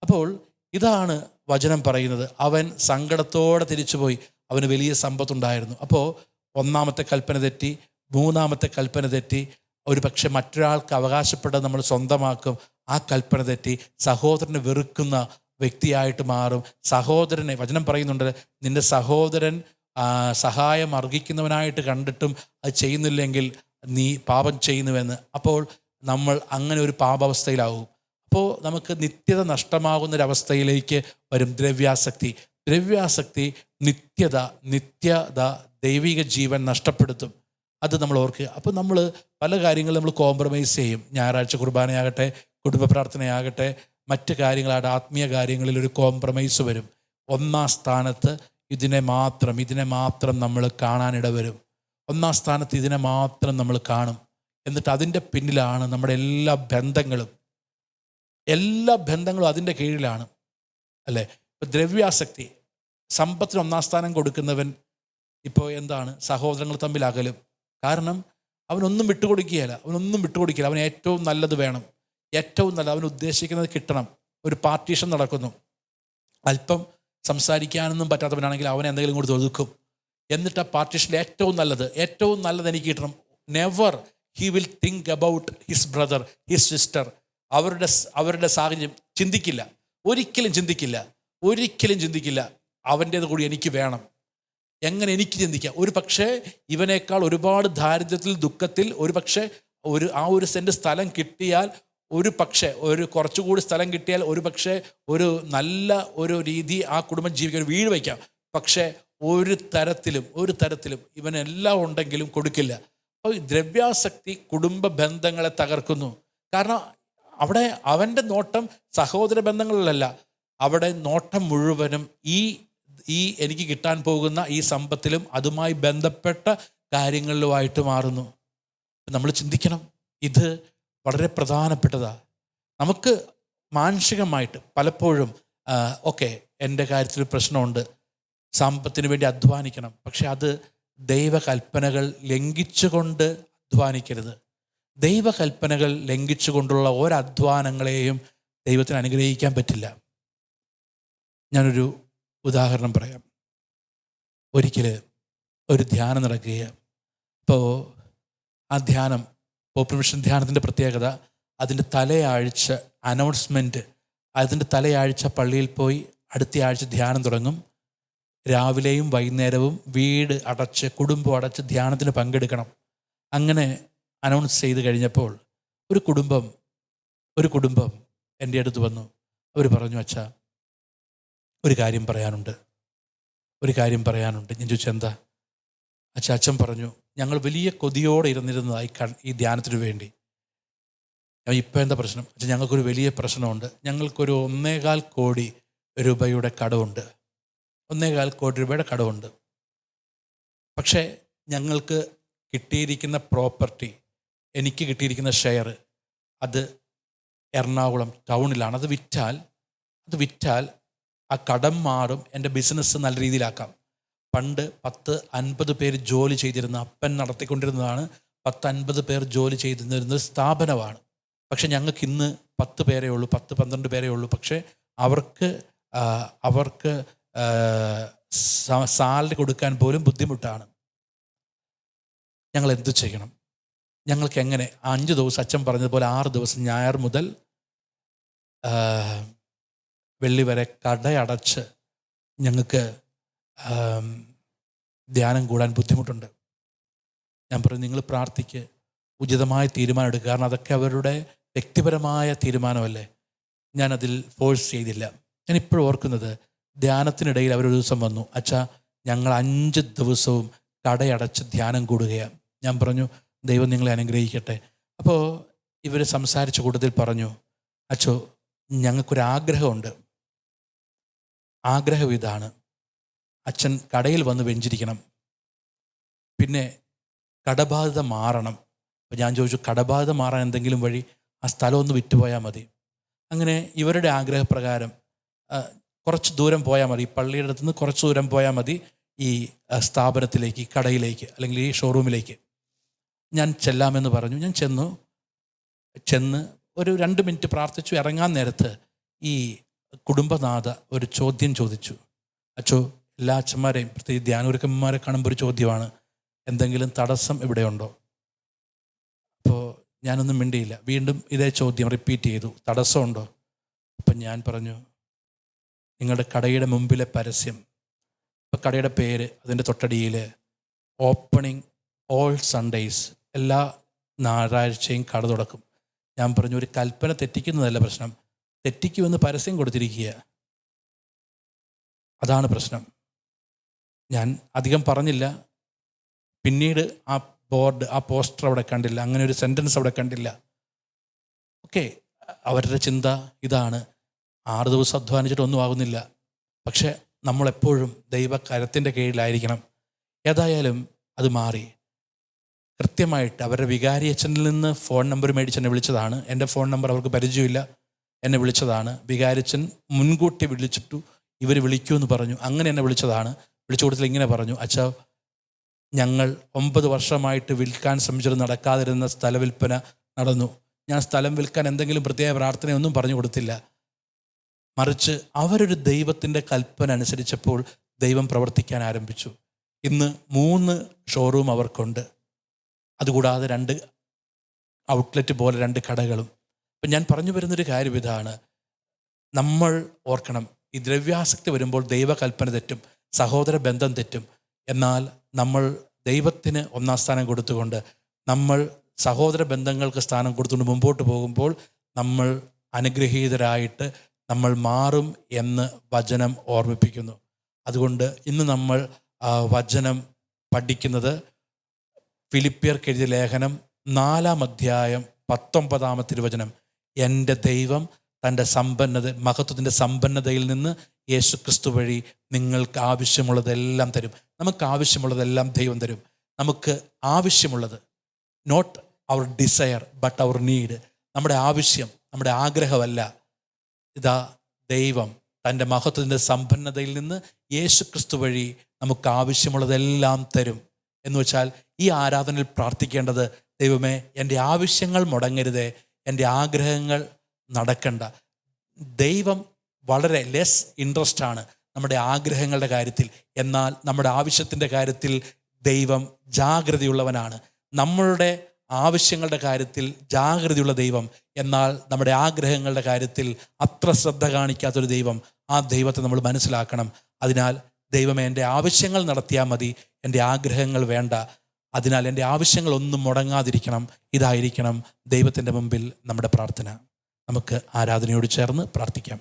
അപ്പോൾ ഇതാണ് വചനം പറയുന്നത്. അവൻ സങ്കടത്തോടെ തിരിച്ചുപോയി. അവന് വലിയ സമ്പത്തുണ്ടായിരുന്നു. അപ്പോൾ ഒന്നാമത്തെ കൽപ്പന തെറ്റി, മൂന്നാമത്തെ കൽപ്പന തെറ്റി. ഒരു പക്ഷെ മറ്റൊരാൾക്ക് അവകാശപ്പെട്ടത് നമ്മൾ സ്വന്തമാക്കും. ആ കൽപ്പന തെറ്റി സഹോദരനെ വെറുക്കുന്ന വ്യക്തിയായിട്ട് മാറും. സഹോദരനെ, വചനം പറയുന്നുണ്ട്, നിന്റെ സഹോദരൻ സഹായം അർഹിക്കുന്നവനായിട്ട് കണ്ടിട്ടും അത് ചെയ്യുന്നില്ലെങ്കിൽ നീ പാപം ചെയ്യുന്നുവെന്ന്. അപ്പോൾ നമ്മൾ അങ്ങനെ ഒരു പാപാവസ്ഥയിലാവും. അപ്പോൾ നമുക്ക് നിത്യത നഷ്ടമാകുന്നൊരവസ്ഥയിലേക്ക് വരും ദ്രവ്യാസക്തി. നിത്യത ദൈവിക ജീവൻ നഷ്ടപ്പെടുത്തും. അത് നമ്മൾ ഓർക്കുക. അപ്പോൾ നമ്മൾ പല കാര്യങ്ങളും നമ്മൾ കോംപ്രമൈസ് ചെയ്യും. ഞായറാഴ്ച കുർബാനയാകട്ടെ, കുടുംബ പ്രാർത്ഥനയാകട്ടെ, മറ്റ് കാര്യങ്ങളാകട്ടെ, ആത്മീയ കാര്യങ്ങളിൽ ഒരു കോംപ്രമൈസ് വരും. ഒന്നാം സ്ഥാനത്ത് ഇതിനെ മാത്രം നമ്മൾ കാണാനിട വരും. ഒന്നാം സ്ഥാനത്ത് ഇതിനെ മാത്രം നമ്മൾ കാണും. എന്നിട്ട് അതിൻ്റെ പിന്നിലാണ് നമ്മുടെ എല്ലാ ബന്ധങ്ങളും അതിൻ്റെ കീഴിലാണ്, അല്ലേ? ഇപ്പോൾ ദ്രവ്യാസക്തി, സമ്പത്തിന് ഒന്നാം സ്ഥാനം കൊടുക്കുന്നവൻ ഇപ്പോൾ എന്താണ്, സഹോദരങ്ങൾ തമ്മിൽ അകലും. കാരണം അവനൊന്നും വിട്ടുകൊടുക്കുകയില്ല. അവന് ഏറ്റവും നല്ലത് വേണം, അവൻ ഉദ്ദേശിക്കുന്നത് കിട്ടണം. ഒരു പാർട്ടീഷൻ നടക്കുന്നു. അല്പം സംസാരിക്കാനൊന്നും പറ്റാത്തവനാണെങ്കിൽ അവനെ എന്തെങ്കിലും കൂടി ഒതുക്കും. എന്നിട്ട് ആ പാർട്ടീഷനിൽ ഏറ്റവും നല്ലത് എനിക്ക് കിട്ടണം. Never he will think about his brother, his sister. അവരുടെ സാഹചര്യം ചിന്തിക്കില്ല, ഒരിക്കലും ചിന്തിക്കില്ല. അവൻ്റേത് കൂടി എനിക്ക് വേണം. എങ്ങനെ എനിക്ക് ചിന്തിക്കാം? ഒരു പക്ഷേ ഇവനേക്കാൾ ഒരുപാട് ദാരിദ്ര്യത്തിൽ, ദുഃഖത്തിൽ, ഒരു സെൻറ്റ് സ്ഥലം കിട്ടിയാൽ, കുറച്ചുകൂടി സ്ഥലം കിട്ടിയാൽ, ഒരു നല്ല ഒരു രീതി ആ കുടുംബം ജീവിക്കാൻ, ഒരു വീട് വയ്ക്കാം. പക്ഷേ ഒരു തരത്തിലും ഇവനെല്ലാം ഉണ്ടെങ്കിലും കൊടുക്കില്ല. അപ്പോൾ ദ്രവ്യാസക്തി കുടുംബ ബന്ധങ്ങളെ തകർക്കുന്നു. കാരണം അവിടെ അവൻ്റെ നോട്ടം സഹോദര ബന്ധങ്ങളിലല്ല, അവിടെ നോട്ടം മുഴുവനും ഈ എനിക്ക് കിട്ടാൻ പോകുന്ന ഈ സമ്പത്തിലും അതുമായി ബന്ധപ്പെട്ട കാര്യങ്ങളിലുമായിട്ട് മാറുന്നു. നമ്മൾ ചിന്തിക്കണം, ഇത് വളരെ പ്രധാനപ്പെട്ടതാണ്. നമുക്ക് മാനസികമായിട്ട് പലപ്പോഴും എൻ്റെ കാര്യത്തിൽ പ്രശ്നമുണ്ട്, സമ്പത്തിന് വേണ്ടി അധ്വാനിക്കണം. പക്ഷെ അത് ദൈവകൽപ്പനകൾ ലംഘിച്ചുകൊണ്ട് അധ്വാനിക്കരുത്. ദൈവകൽപ്പനകൾ ലംഘിച്ചുകൊണ്ടുള്ള ഒരധ്വാനങ്ങളെയും ദൈവത്തിന് അനുഗ്രഹിക്കാൻ പറ്റില്ല. ഞാനൊരു ഉദാഹരണം പറയാം. ഒരിക്കൽ ഒരു ധ്യാനം നടക്കുകയാണ്. അപ്പോൾ ആ ധ്യാനം, പോപ്പുലർ മിഷൻ ധ്യാനത്തിൻ്റെ പ്രത്യേകത, അതിൻ്റെ തലയാഴ്ച അനൗൺസ്മെൻറ്റ്, അതിൻ്റെ തലയാഴ്ച പള്ളിയിൽ പോയി അടുത്ത ആഴ്ച ധ്യാനം തുടങ്ങും. രാവിലെയും വൈകുന്നേരവും വീട് അടച്ച്, കുടുംബം അടച്ച് ധ്യാനത്തിന് പങ്കെടുക്കണം. അങ്ങനെ അനൗൺസ് ചെയ്ത് കഴിഞ്ഞപ്പോൾ ഒരു കുടുംബം എൻ്റെ അടുത്ത് വന്നു. അവർ പറഞ്ഞു, അച്ഛാ ഒരു കാര്യം പറയാനുണ്ട്. ഞാൻ ചോദിച്ചു, എന്താ? അച്ഛൻ പറഞ്ഞു, ഞങ്ങൾ വലിയ കൊതിയോടെ ഇരുന്നിരുന്നതായി ഈ ധ്യാനത്തിന് വേണ്ടി. ഇപ്പം എന്താ പ്രശ്നം? ഞങ്ങൾക്കൊരു വലിയ പ്രശ്നമുണ്ട്. ഞങ്ങൾക്കൊരു 1.25 കോടി രൂപയുടെ കടമുണ്ട്. 1.25 കോടി രൂപയുടെ കടമുണ്ട്. പക്ഷേ ഞങ്ങൾക്ക് കിട്ടിയിരിക്കുന്ന പ്രോപ്പർട്ടി, എനിക്ക് കിട്ടിയിരിക്കുന്ന ഷെയർ, അത് എറണാകുളം ടൗണിലാണ്. അത് വിറ്റാൽ ആ കടം മാറും, എൻ്റെ ബിസിനസ് നല്ല രീതിയിലാക്കാം. പണ്ട് 10-50 പേര് ജോലി ചെയ്തിരുന്ന, അപ്പൻ നടത്തിക്കൊണ്ടിരുന്നതാണ്. 10-50 പേർ ജോലി ചെയ്തിരുന്ന ഒരു സ്ഥാപനമാണ്. പക്ഷെ ഞങ്ങൾക്ക് ഇന്ന് 10 പേരേ ഉള്ളൂ, 10-12 പേരേ ഉള്ളൂ. പക്ഷേ അവർക്ക് സാലറി കൊടുക്കാൻ പോലും ബുദ്ധിമുട്ടാണ്. ഞങ്ങൾ എന്ത് ചെയ്യണം? ഞങ്ങൾക്ക് എങ്ങനെ 5 ദിവസം, അച്ഛൻ പറഞ്ഞതുപോലെ 6 ദിവസം, ഞായർ മുതൽ വെള്ളി വരെ കടയടച്ച് ഞങ്ങൾക്ക് ധ്യാനം കൂടാൻ ബുദ്ധിമുട്ടുണ്ട്. ഞാൻ പറഞ്ഞു, നിങ്ങൾ പ്രാർത്ഥിക്ക്, ഉചിതമായ തീരുമാനം എടുക്കുക. കാരണം അതൊക്കെ അവരുടെ വ്യക്തിപരമായ തീരുമാനമല്ലേ. ഞാനതിൽ ഫോഴ്സ് ചെയ്തില്ല. ഞാനിപ്പോഴും ഓർക്കുന്നത്, ധ്യാനത്തിനിടയിൽ അവരൊരു ദിവസം വന്നു, അച്ഛാ ഞങ്ങൾ 5 ദിവസവും കടയടച്ച് ധ്യാനം കൂടുകയാണ്. ഞാൻ പറഞ്ഞു, ദൈവം നിങ്ങളെ അനുഗ്രഹിക്കട്ടെ. അപ്പോൾ ഇവർ സംസാരിച്ച കൂട്ടത്തിൽ പറഞ്ഞു, അച്ഛോ ഞങ്ങൾക്കൊരാഗ്രഹമുണ്ട്. ആഗ്രഹം ഇതാണ്, അച്ഛൻ കടയിൽ വന്ന് വെഞ്ചിരിക്കണം, പിന്നെ കടബാധ്യത മാറണം. അപ്പോൾ ഞാൻ ചോദിച്ചു, കടബാധ്യത മാറാൻ എന്തെങ്കിലും വഴി? ആ സ്ഥലം ഒന്ന് വിറ്റുപോയാൽ മതി. അങ്ങനെ ഇവരുടെ ആഗ്രഹപ്രകാരം കുറച്ച് ദൂരം പോയാൽ മതി, പള്ളിയുടെ അടുത്ത് നിന്ന് കുറച്ച് ദൂരം പോയാൽ മതി ഈ സ്ഥാപനത്തിലേക്ക്, കടയിലേക്ക്, അല്ലെങ്കിൽ ഈ ഷോറൂമിലേക്ക്. ഞാൻ ചെല്ലാമെന്ന് പറഞ്ഞു. ഞാൻ ചെന്ന് ഒരു 2 മിനിറ്റ് പ്രാർത്ഥിച്ചു. ഇറങ്ങാൻ നേരത്ത് ഈ കുടുംബനാഥ ഒരു ചോദ്യം ചോദിച്ചു. അച്ചോ, എല്ലാ അച്ഛന്മാരെയും പ്രത്യേകിച്ച് ധ്യാനഗുരുക്കന്മാരെ കാണുമ്പോൾ ഒരു ചോദ്യമാണ്, എന്തെങ്കിലും തടസ്സം ഇവിടെയുണ്ടോ? അപ്പോൾ ഞാനൊന്നും മിണ്ടിയില്ല. വീണ്ടും ഇതേ ചോദ്യം റിപ്പീറ്റ് ചെയ്തു, തടസ്സമുണ്ടോ? അപ്പം ഞാൻ പറഞ്ഞു, നിങ്ങളുടെ കടയുടെ മുമ്പിലെ പരസ്യം, ഇപ്പം കടയുടെ പേര്, അതിൻ്റെ തൊട്ടടിയിൽ ഓപ്പണിംഗ് ഓൾ സൺഡേയ്സ്, എല്ലാ ഞായറാഴ്ചയും കട തുറക്കും. ഞാൻ പറഞ്ഞു, ഒരു കൽപ്പന തെറ്റിക്കുന്നതല്ല പ്രശ്നം, തെറ്റിക്കുമെന്ന് പരസ്യം കൊടുത്തിരിക്കുക, അതാണ് പ്രശ്നം. ഞാൻ അധികം പറഞ്ഞില്ല. പിന്നീട് ആ ബോർഡ്, ആ പോസ്റ്റർ അവിടെ കണ്ടില്ല, അങ്ങനെ ഒരു സെൻറ്റൻസ് അവിടെ കണ്ടില്ല. ഓക്കെ, അവരുടെ ചിന്ത ഇതാണ്, 6 ദിവസം അധ്വാനിച്ചിട്ടൊന്നും ആകുന്നില്ല, പക്ഷെ നമ്മളെപ്പോഴും ദൈവകരത്തിൻ്റെ കീഴിലായിരിക്കണം. ഏതായാലും അത് മാറി. കൃത്യമായിട്ട് അവരുടെ വികാരിയച്ഛനിൽ നിന്ന് ഫോൺ നമ്പർ മേടിച്ച് എന്നെ വിളിച്ചതാണ്. എൻ്റെ ഫോൺ നമ്പർ അവർക്ക് പരിചയമില്ല, എന്നെ വിളിച്ചതാണ്. വികാരിയച്ഛൻ മുൻകൂട്ടി വിളിച്ചിട്ടു, ഇവർ വിളിക്കുമെന്ന് പറഞ്ഞു. അങ്ങനെ എന്നെ വിളിച്ചതാണ്. വിളിച്ചു കൊടുത്തില്ല, ഇങ്ങനെ പറഞ്ഞു, അച്ഛാ ഞങ്ങൾ 9 വർഷമായിട്ട് വിൽക്കാൻ ശ്രമിച്ചിട്ട് നടക്കാതിരുന്ന സ്ഥല വിൽപ്പന നടന്നു. ഞാൻ സ്ഥലം വിൽക്കാൻ എന്തെങ്കിലും പ്രത്യേക പ്രാർത്ഥനയൊന്നും പറഞ്ഞു കൊടുത്തില്ല, മറിച്ച് അവരൊരു ദൈവത്തിൻ്റെ കൽപ്പന അനുസരിച്ചപ്പോൾ ദൈവം പ്രവർത്തിക്കാൻ ആരംഭിച്ചു. ഇന്ന് 3 ഷോറൂം അവർക്കുണ്ട്. അതുകൂടാതെ 2 ഔട്ട്ലെറ്റ് പോലെ 2 കടകളും. അപ്പം ഞാൻ പറഞ്ഞു വരുന്നൊരു കാര്യം ഇതാണ്, നമ്മൾ ഓർക്കണം, ഈ ദ്രവ്യാസക്തി വരുമ്പോൾ ദൈവകൽപ്പന തെറ്റും, സഹോദര ബന്ധം തെറ്റും. എന്നാൽ നമ്മൾ ദൈവത്തിന് 1-ാം സ്ഥാനം കൊടുത്തുകൊണ്ട്, നമ്മൾ സഹോദര ബന്ധങ്ങൾക്ക് സ്ഥാനം കൊടുത്തുകൊണ്ട് മുമ്പോട്ട് പോകുമ്പോൾ നമ്മൾ അനുഗ്രഹീതരായിട്ട് നമ്മൾ മാറും എന്ന് വചനം ഓർമ്മിപ്പിക്കുന്നു. അതുകൊണ്ട് ഇന്ന് നമ്മൾ വചനം പഠിക്കുന്നത് ഫിലിപ്പിയർക്ക് എഴുതിയ ലേഖനം 4-ാം അധ്യായം 19-ാമത്തെ തിരുവചനം. എൻ്റെ ദൈവം തൻ്റെ മഹത്വത്തിൻ്റെ സമ്പന്നതയിൽ നിന്ന് യേശുക്രിസ്തു വഴി നിങ്ങൾക്ക് ആവശ്യമുള്ളതെല്ലാം തരും. നമുക്ക് ആവശ്യമുള്ളതെല്ലാം ദൈവം തരും. നമുക്ക് ആവശ്യമുള്ളത്, not our desire but our need, നമ്മുടെ ആവശ്യം, നമ്മുടെ ആഗ്രഹമല്ല. ഇതാ ദൈവം തൻ്റെ മഹത്വത്തിൻ്റെ സമ്പന്നതയിൽ നിന്ന് യേശുക്രിസ്തു വഴി നമുക്ക് ആവശ്യമുള്ളതെല്ലാം തരും. എന്ന് വെച്ചാൽ ഈ ആരാധനയിൽ പ്രാർത്ഥിക്കേണ്ടത്, ദൈവമേ എൻ്റെ ആവശ്യങ്ങൾ മുടങ്ങരുതേ, എൻ്റെ ആഗ്രഹങ്ങൾ നടക്കണ്ട. ദൈവം വളരെ ലെസ് ഇൻട്രസ്റ്റ് ആണ് നമ്മുടെ ആഗ്രഹങ്ങളുടെ കാര്യത്തിൽ, എന്നാൽ നമ്മുടെ ആവശ്യത്തിൻ്റെ കാര്യത്തിൽ ദൈവം ജാഗ്രതയുള്ളവനാണ്. നമ്മളുടെ ആവശ്യങ്ങളുടെ കാര്യത്തിൽ ജാഗ്രതയുള്ള ദൈവം, എന്നാൽ നമ്മുടെ ആഗ്രഹങ്ങളുടെ കാര്യത്തിൽ അത്ര ശ്രദ്ധ കാണിക്കാത്തൊരു ദൈവം. ആ ദൈവത്തെ നമ്മൾ മനസ്സിലാക്കണം. അതിനാൽ ദൈവമേ എൻ്റെ ആവശ്യങ്ങൾ നടത്തിയാൽ മതി, എൻ്റെ ആഗ്രഹങ്ങൾ വേണ്ട. അതിനാൽ എൻ്റെ ആവശ്യങ്ങളൊന്നും മുടങ്ങാതിരിക്കണം. ഇതായിരിക്കണം ദൈവത്തിൻ്റെ മുമ്പിൽ നമ്മുടെ പ്രാർത്ഥന. നമുക്ക് ആരാധനയോട് ചേർന്ന് പ്രാർത്ഥിക്കാം.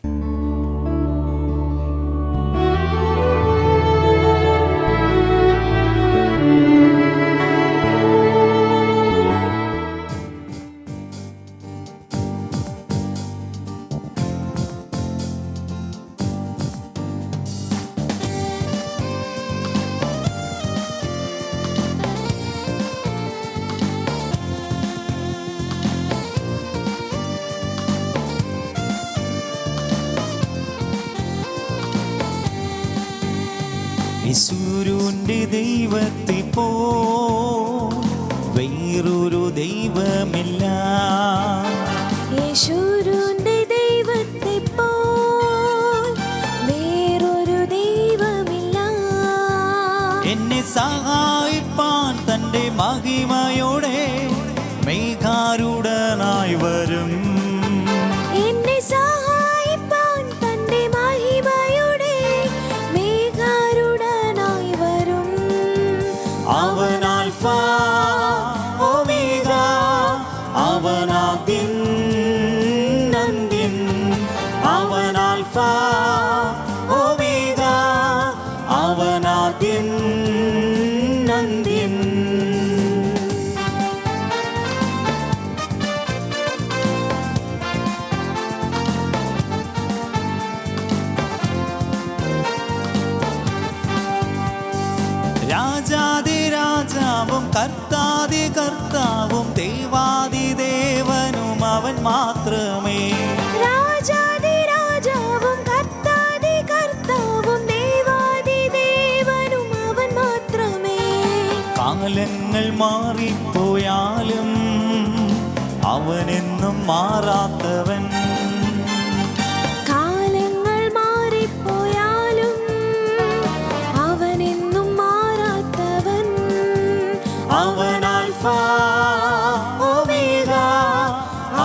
യേശുവിന്റെ ദൈവത്തെ പോ വേറൊരു ദൈവമില്ല. യേശുവിന്റെ ദൈവത്തെ പോ വേറൊരു ദൈവമില്ല. എന്നെ സഹായിപ്പാൻ തന്റെ മഹിമയോടെ മേഘാരൂഢനായി വരും. എന്നെ സഹായിപ്പാൻ അവനാദ്യൻ അന്ത്യൻ. രാജാതിരാജാവും കർത്താതി കർത്താവും ദേവാതി ദേവനും അവൻ മാത്രമേ. രാജാധിരാജാവും കർത്താതി കർത്താവും ദേവാതി ദേവനും അവൻ മാത്രമേ. കാലങ്ങൾ മാറിപ്പോയാലും അവനെന്നും മാറാത്തവൻ. കാലങ്ങൾ മാറിപ്പോയാലും അവനെന്നും മാറാത്തവൻ. അവൻ ആൽഫ ഒമേഗ,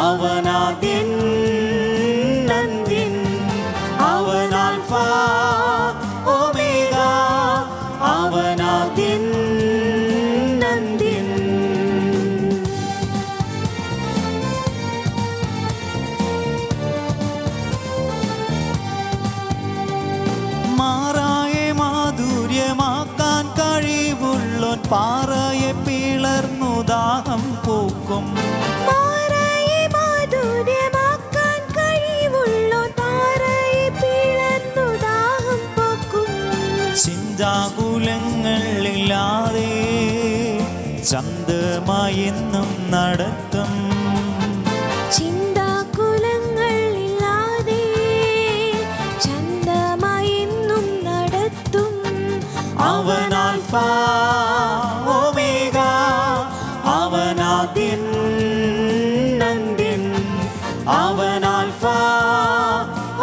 അവനാദ്യൻ അന്ത്യൻ. അവൻ ആൽഫ ഒമേഗ, അവനാദ്യൻ അന്ത്യൻ. മാറായെ മാധുര്യമാക്കാൻ കഴിവുള്ളോൻ പാറയെ പിളർന്നു ദാഹം പോക്കും. പാറയെ മാധുര്യമാക്കാൻ കഴിവുള്ളോൻ പാറയെ പിളർന്നു ദാഹം പോക്കും. ചിന്താകുലങ്ങളില്ലാതെ ചന്തമായെന്നും നടത്തും. ചിന്താകുലങ്ങളില്ലാതെ ചന്തമായെന്നും നടത്തും. അവൻ ആൽഫ ഒമേഗ, അവനാദ്യൻ അന്ത്യൻ. അവൻ ആൽഫ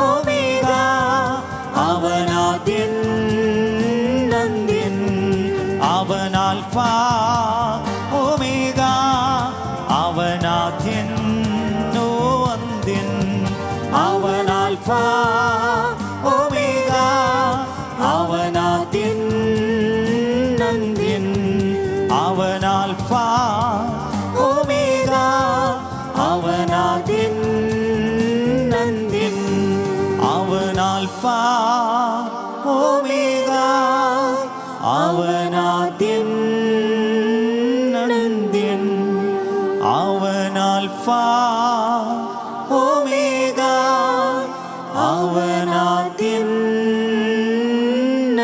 ഒമേഗ, അവനാദ്യൻ അന്ത്യൻ. അവൻ ആൽഫ ഒമേഗ, അവനാദ്യൻ ഓ അന്ത്യൻ. അവൻ ആൽഫ ഒമേഗ, അവനാദ്യൻ അന്ത്യൻ. അവൻ ആൽഫ ഒമേഗ, അവനാദ്യൻ അന്ത്യൻ. അവൻ ആൽഫ ഒമേഗ, അവനാദ്യൻ അന്ത്യൻ. അവൻ ആൽഫ ഒമേഗ, അവനാദ്യൻ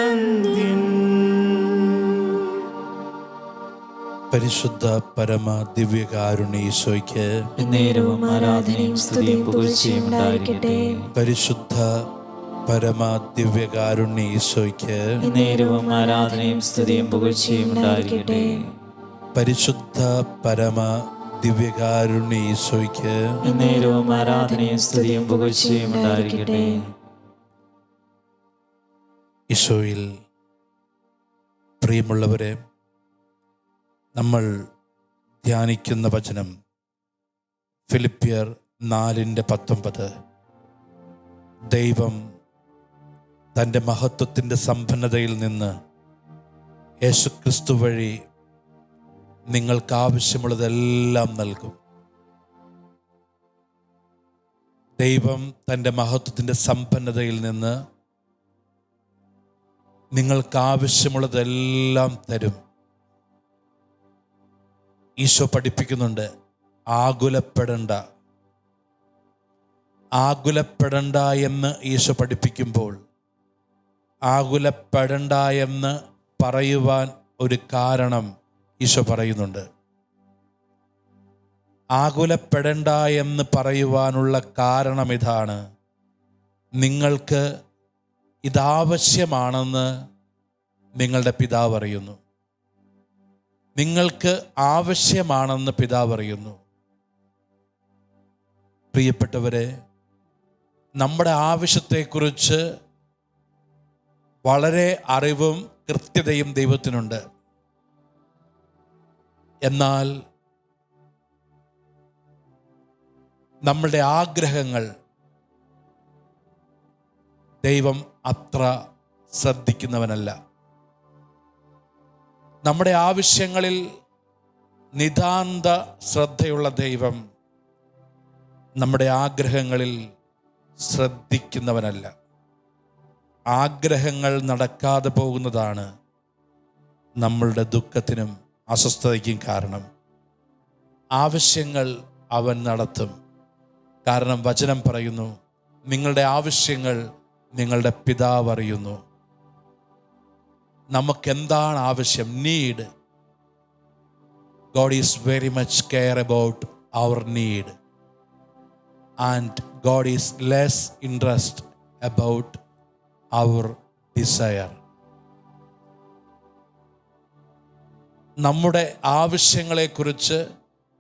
അന്ത്യൻ. പരിശുദ്ധ പരമ ദിവ്യകാരുണ്യ ഈശോയ്ക്ക് നേരവും ആരാധനയും സ്തുതിയും പുകഴ്ചയും ഉണ്ടായിരിക്കട്ടെ. പരിശുദ്ധ പരമ ദിവ്യകാരുണ്യ ഈശോയ്ക്ക് നേരവും ആരാധനയും സ്തുതിയും പുകഴ്ചയും ഉണ്ടായിരിക്കട്ടെ. പരിശുദ്ധ പരമ ദിവ്യകാരുണ്യ ഈശോയ്ക്ക് നേരവും ആരാധനയും സ്തുതിയും പുകഴ്ചയും ഉണ്ടായിരിക്കട്ടെ. ഈശോയിൽ പ്രിയമുള്ളവരെ, നമ്മൾ ധ്യാനിക്കുന്ന വചനം ഫിലിപ്പിയർ 4:19. ദൈവം തൻ്റെ മഹത്വത്തിൻ്റെ സമ്പന്നതയിൽ നിന്ന് യേശുക്രിസ്തു വഴി നിങ്ങൾക്ക് ആവശ്യമുള്ളതെല്ലാം നൽകും. ദൈവം തൻ്റെ മഹത്വത്തിൻ്റെ സമ്പന്നതയിൽ നിന്ന് നിങ്ങൾക്ക് ആവശ്യമുള്ളതെല്ലാം തരും. ഈശോ പഠിപ്പിക്കുന്നുണ്ട്, ആകുലപ്പെടണ്ട. ആകുലപ്പെടണ്ട എന്ന് ഈശോ പഠിപ്പിക്കുമ്പോൾ, ആകുലപ്പെടണ്ട എന്ന് പറയുവാൻ ഒരു കാരണം ഈശോ പറയുന്നുണ്ട്. ആകുലപ്പെടണ്ട എന്ന് പറയുവാനുള്ള കാരണം ഇതാണ്: നിങ്ങൾക്ക് ഇതാവശ്യമാണെന്ന് നിങ്ങളുടെ പിതാവ് അറിയുന്നു. നിങ്ങൾക്ക് ആവശ്യമാണെന്ന് പിതാവ് അറിയുന്നു. പ്രിയപ്പെട്ടവരെ, നമ്മുടെ ആവശ്യത്തെക്കുറിച്ച് വളരെ അറിവും കൃത്യതയും ദൈവത്തിനുണ്ട്. എന്നാൽ നമ്മളുടെ ആഗ്രഹങ്ങൾ ദൈവം അത്ര ശ്രദ്ധിക്കുന്നവനല്ല. നമ്മുടെ ആവശ്യങ്ങളിൽ നിതാന്ത ശ്രദ്ധയുള്ള ദൈവം നമ്മുടെ ആഗ്രഹങ്ങളിൽ ശ്രദ്ധിക്കുന്നവനല്ല. ആഗ്രഹങ്ങൾ നടക്കാതെ പോകുന്നതാണ് നമ്മളുടെ ദുഃഖത്തിനും അസ്വസ്ഥതയ്ക്കും കാരണം. ആവശ്യങ്ങൾ അവൻ നടത്തും. കാരണം വചനം പറയുന്നു, നിങ്ങളുടെ ആവശ്യങ്ങൾ നിങ്ങളുടെ പിതാവ് അറിയുന്നു. നമുക്കെന്താണ് ആവശ്യം? Need. God is very much care about our need, and God is less interest about our desire. നമ്മുടെ ആവശ്യങ്ങളെക്കുറിച്ച്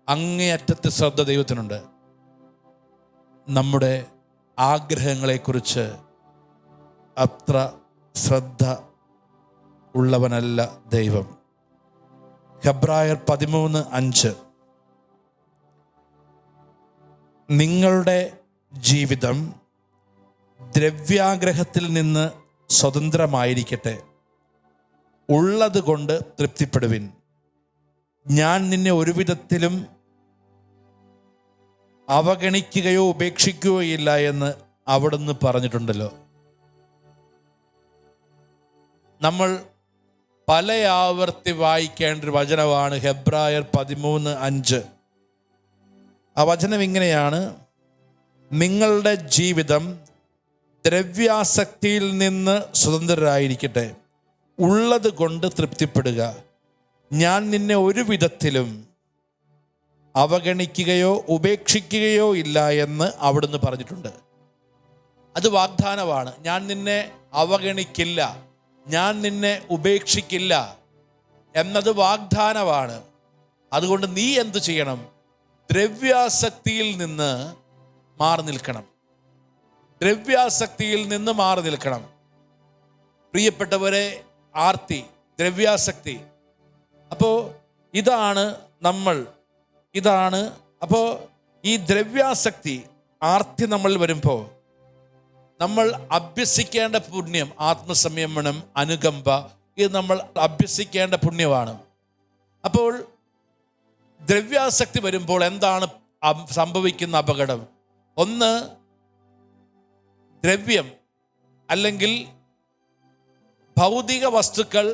അങ്ങേയറ്റത്ത് ശ്രദ്ധ ദൈവത്തിനുണ്ട്. നമ്മുടെ ആഗ്രഹങ്ങളെക്കുറിച്ച് അത്ര ശ്രദ്ധ ഉള്ളവനല്ല ദൈവം. ഹെബ്രായർ 13:5, നിങ്ങളുടെ ജീവിതം ദ്രവ്യാഗ്രഹത്തിൽ നിന്ന് സ്വതന്ത്രമായിരിക്കട്ടെ, ഉള്ളത് കൊണ്ട് തൃപ്തിപ്പെടുവിൻ. ഞാൻ നിന്നെ ഒരു വിധത്തിലും അവഗണിക്കുകയോ ഉപേക്ഷിക്കുകയോ ഇല്ല എന്ന് അവിടുന്ന് പറഞ്ഞിട്ടുണ്ടല്ലോ. നമ്മൾ പല ആവർത്തി വായിക്കേണ്ട ഒരു വചനമാണ് ഹെബ്രായർ 13:5. ആ വചനം ഇങ്ങനെയാണ്: നിങ്ങളുടെ ജീവിതം ദ്രവ്യാസക്തിയിൽ നിന്ന് സ്വതന്ത്രരായിരിക്കട്ടെ, ഉള്ളത് കൊണ്ട് തൃപ്തിപ്പെടുക. ഞാൻ നിന്നെ ഒരു വിധത്തിലും അവഗണിക്കുകയോ ഉപേക്ഷിക്കുകയോ ഇല്ല എന്ന് അവിടുന്ന് പറഞ്ഞിട്ടുണ്ട്. അത് വാഗ്ദാനമാണ്. ഞാൻ നിന്നെ അവഗണിക്കില്ല, ഞാൻ നിന്നെ ഉപേക്ഷിക്കില്ല എന്നത് വാഗ്ദാനമാണ്. അതുകൊണ്ട് നീ എന്തു ചെയ്യണം? ദ്രവ്യാസക്തിയിൽ നിന്ന് മാറി നിൽക്കണം. ദ്രവ്യാസക്തിയിൽ നിന്ന് മാറി നിൽക്കണം. പ്രിയപ്പെട്ടവരെ, ആർത്തി, ദ്രവ്യാസക്തി. അപ്പോൾ അപ്പോൾ ഈ ദ്രവ്യാസക്തി, ആർത്തി നമ്മൾ വരുമ്പോൾ നമ്മൾ അഭ്യസിക്കേണ്ട പുണ്യം, ആത്മസംയമനം, അനുകമ്പ, ഇത് നമ്മൾ അഭ്യസിക്കേണ്ട പുണ്യമാണ്. അപ്പോൾ ദ്രവ്യാസക്തി വരുമ്പോൾ എന്താണ് സംഭവിക്കുന്ന അപകടം? ഒന്ന്, ദ്രവ്യം അല്ലെങ്കിൽ ഭൗതിക വസ്തുക്കൾ,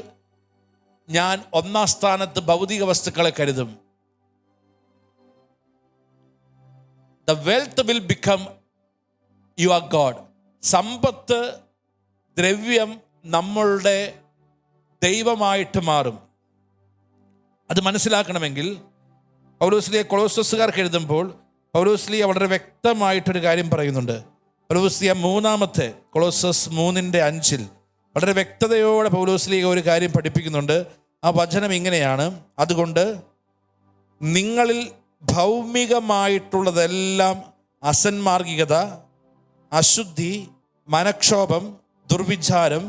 ഞാൻ ഒന്നാം സ്ഥാനത്ത് ഭൗതിക വസ്തുക്കളെ കരുതും. The wealth will become your God. സമ്പത്ത്, ദ്രവ്യം നമ്മളുടെ ദൈവമായിട്ട് മാറും. അത് മനസ്സിലാക്കണമെങ്കിൽ പൗലോസ്ലീഹ കൊളോസ്യക്കാർക്ക് എഴുതുമ്പോൾ പൗലോസ്ലീഹ വളരെ വ്യക്തമായിട്ടൊരു കാര്യം പറയുന്നുണ്ട്. പൗലോസ്ലീഹ 3 കൊളോസ്യസ് 3:5 വളരെ വ്യക്തതയോടെ പൗലോസ്ലീഹ ഒരു കാര്യം പഠിപ്പിക്കുന്നുണ്ട്. ആ വചനം ഇങ്ങനെയാണ്: അതുകൊണ്ട് നിങ്ങളിൽ ഭൗമികമായിട്ടുള്ളതെല്ലാം അസന്മാർഗികത, അശുദ്ധി, മനക്ഷോഭം, ദുർവിചാരം,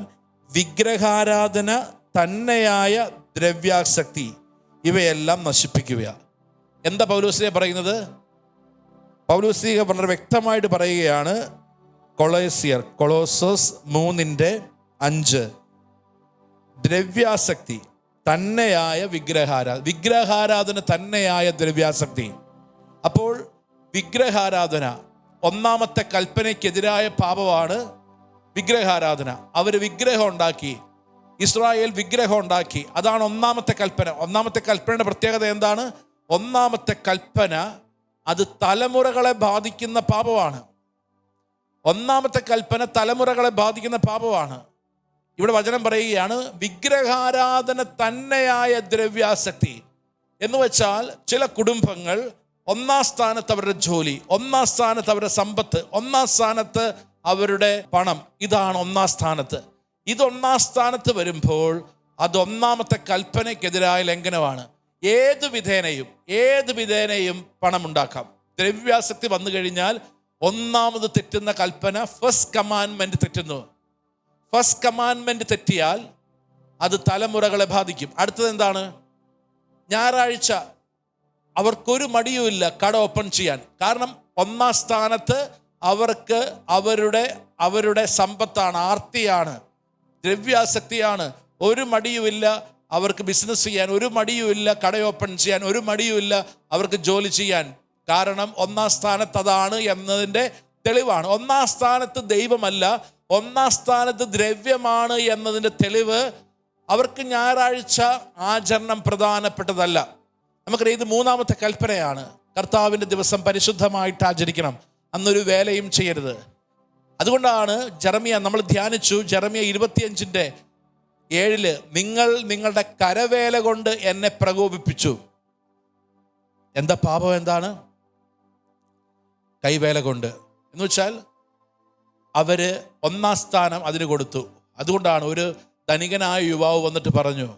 വിഗ്രഹാരാധന തന്നെയായ ദ്രവ്യാസക്തി, ഇവയെല്ലാം നശിപ്പിക്കുക. എന്താ പൗലോസ്ലീഹ പറയുന്നത്? പൗലോസ്ലീഹ വളരെ വ്യക്തമായിട്ട് പറയുകയാണ്. കൊളോസസ് 3:5 ദ്രവ്യാസക്തി തന്നെയായ വിഗ്രഹാരാധന തന്നെയായ ദ്രവ്യാസക്തി. അപ്പോൾ വിഗ്രഹാരാധന, ഒന്നാമത്തെ കൽപ്പനയ്ക്കെതിരായ പാപമാണ് വിഗ്രഹാരാധന. അവർ വിഗ്രഹം ഉണ്ടാക്കി, ഇസ്രായേൽ വിഗ്രഹം ഉണ്ടാക്കി. അതാണ് ഒന്നാമത്തെ കൽപ്പന. ഒന്നാമത്തെ കൽപ്പനയുടെ പ്രത്യേകത എന്താണ്? ഒന്നാമത്തെ കൽപ്പന അത് തലമുറകളെ ബാധിക്കുന്ന പാപമാണ്. ഒന്നാമത്തെ കൽപ്പന തലമുറകളെ ബാധിക്കുന്ന പാപമാണ്. ഇവിടെ വചനം പറയുകയാണ് വിഗ്രഹാരാധന തന്നെയായ ദ്രവ്യാസക്തി. എന്ന് വെച്ചാൽ ചില കുടുംബങ്ങൾ ഒന്നാം സ്ഥാനത്ത് അവരുടെ ജോലി, ഒന്നാം സ്ഥാനത്ത് അവരുടെ സമ്പത്ത്, ഒന്നാം സ്ഥാനത്ത് അവരുടെ പണം, ഇതാണ് ഒന്നാം സ്ഥാനത്ത്. ഇത് ഒന്നാം സ്ഥാനത്ത് വരുമ്പോൾ അത് ഒന്നാമത്തെ കൽപ്പനയ്ക്കെതിരായ ലംഘനമാണ്. ഏത് വിധേനയും പണം ഉണ്ടാക്കാം. ദ്രവ്യാസക്തി വന്നു കഴിഞ്ഞാൽ ഒന്നാമത് തെറ്റുന്ന കൽപ്പന, ഫസ്റ്റ് കമാൻഡ്മെന്റ് തെറ്റുന്നു. ഫസ്റ്റ് കമാൻഡ്മെന്റ് തെറ്റിയാൽ അത് തലമുറകളെ ബാധിക്കും. അടുത്തത് എന്താണ്? ഞായറാഴ്ച അവർക്കൊരു മടിയുമില്ല കട ഓപ്പൺ ചെയ്യാൻ. കാരണം ഒന്നാം സ്ഥാനത്ത് അവർക്ക് അവരുടെ സമ്പത്താണ്, ആർത്തിയാണ്, ദ്രവ്യാസക്തിയാണ്. ഒരു മടിയുമില്ല അവർക്ക് ബിസിനസ് ചെയ്യാൻ, ഒരു മടിയുമില്ല കട ഓപ്പൺ ചെയ്യാൻ, ഒരു മടിയുമില്ല അവർക്ക് ജോലി ചെയ്യാൻ. കാരണം ഒന്നാം സ്ഥാനത്ത് അതാണ് എന്നതിൻ്റെ തെളിവാണ്. ഒന്നാം സ്ഥാനത്ത് ദൈവമല്ല, ഒന്നാം സ്ഥാനത്ത് ദ്രവ്യമാണ് എന്നതിൻ്റെ തെളിവ് അവർക്ക് ഞായറാഴ്ച ആചരണം പ്രധാനപ്പെട്ടതല്ല. നമുക്കറിയാം, ഇത് 3-ാമത്തെ കൽപ്പനയാണ്. കർത്താവിൻ്റെ ദിവസം പരിശുദ്ധമായിട്ട് ആചരിക്കണം, അന്നൊരു വേലയും ചെയ്യരുത്. അതുകൊണ്ടാണ് ജെറമ്യ, നമ്മൾ ധ്യാനിച്ചു, ജെറമ്യ 25:7 നിങ്ങൾ നിങ്ങളുടെ കരവേല കൊണ്ട് എന്നെ പ്രകോപിപ്പിച്ചു. എന്താ പാപം? എന്താണ്? കൈവേല കൊണ്ട്. എന്ന് വെച്ചാൽ അവര് 1-ാം സ്ഥാനം അതിന് കൊടുത്തു. അതുകൊണ്ടാണ് ഒരു ധനികനായ യുവാവ് വന്നിട്ട് പറഞ്ഞു,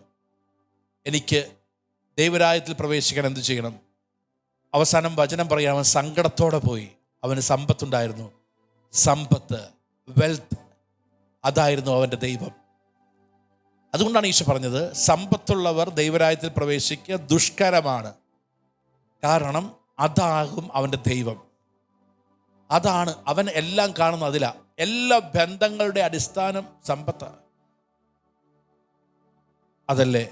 എനിക്ക് ദൈവരാജ്യത്തിൽ പ്രവേശിക്കാൻ എന്ത് ചെയ്യണം? അവസാനം വചനം പറയാം, അവൻ സങ്കടത്തോടെ പോയി. അവന് സമ്പത്തുണ്ടായിരുന്നു, സമ്പത്ത്, വെൽത്ത്, അതായിരുന്നു അവൻ്റെ ദൈവം. അതുകൊണ്ടാണ് ഈശോ പറഞ്ഞത്, സമ്പത്തുള്ളവർ ദൈവരാജ്യത്തിൽ പ്രവേശിക്കുക ദുഷ്കരമാണ്. കാരണം അതാകും അവൻ്റെ ദൈവം. അതാണ് അവൻ എല്ലാം കാണുന്നത് അതിലാ. എല്ലാ ബന്ധങ്ങളുടെ അടിസ്ഥാനം സമ്പത്താണ്. അതല്ലേ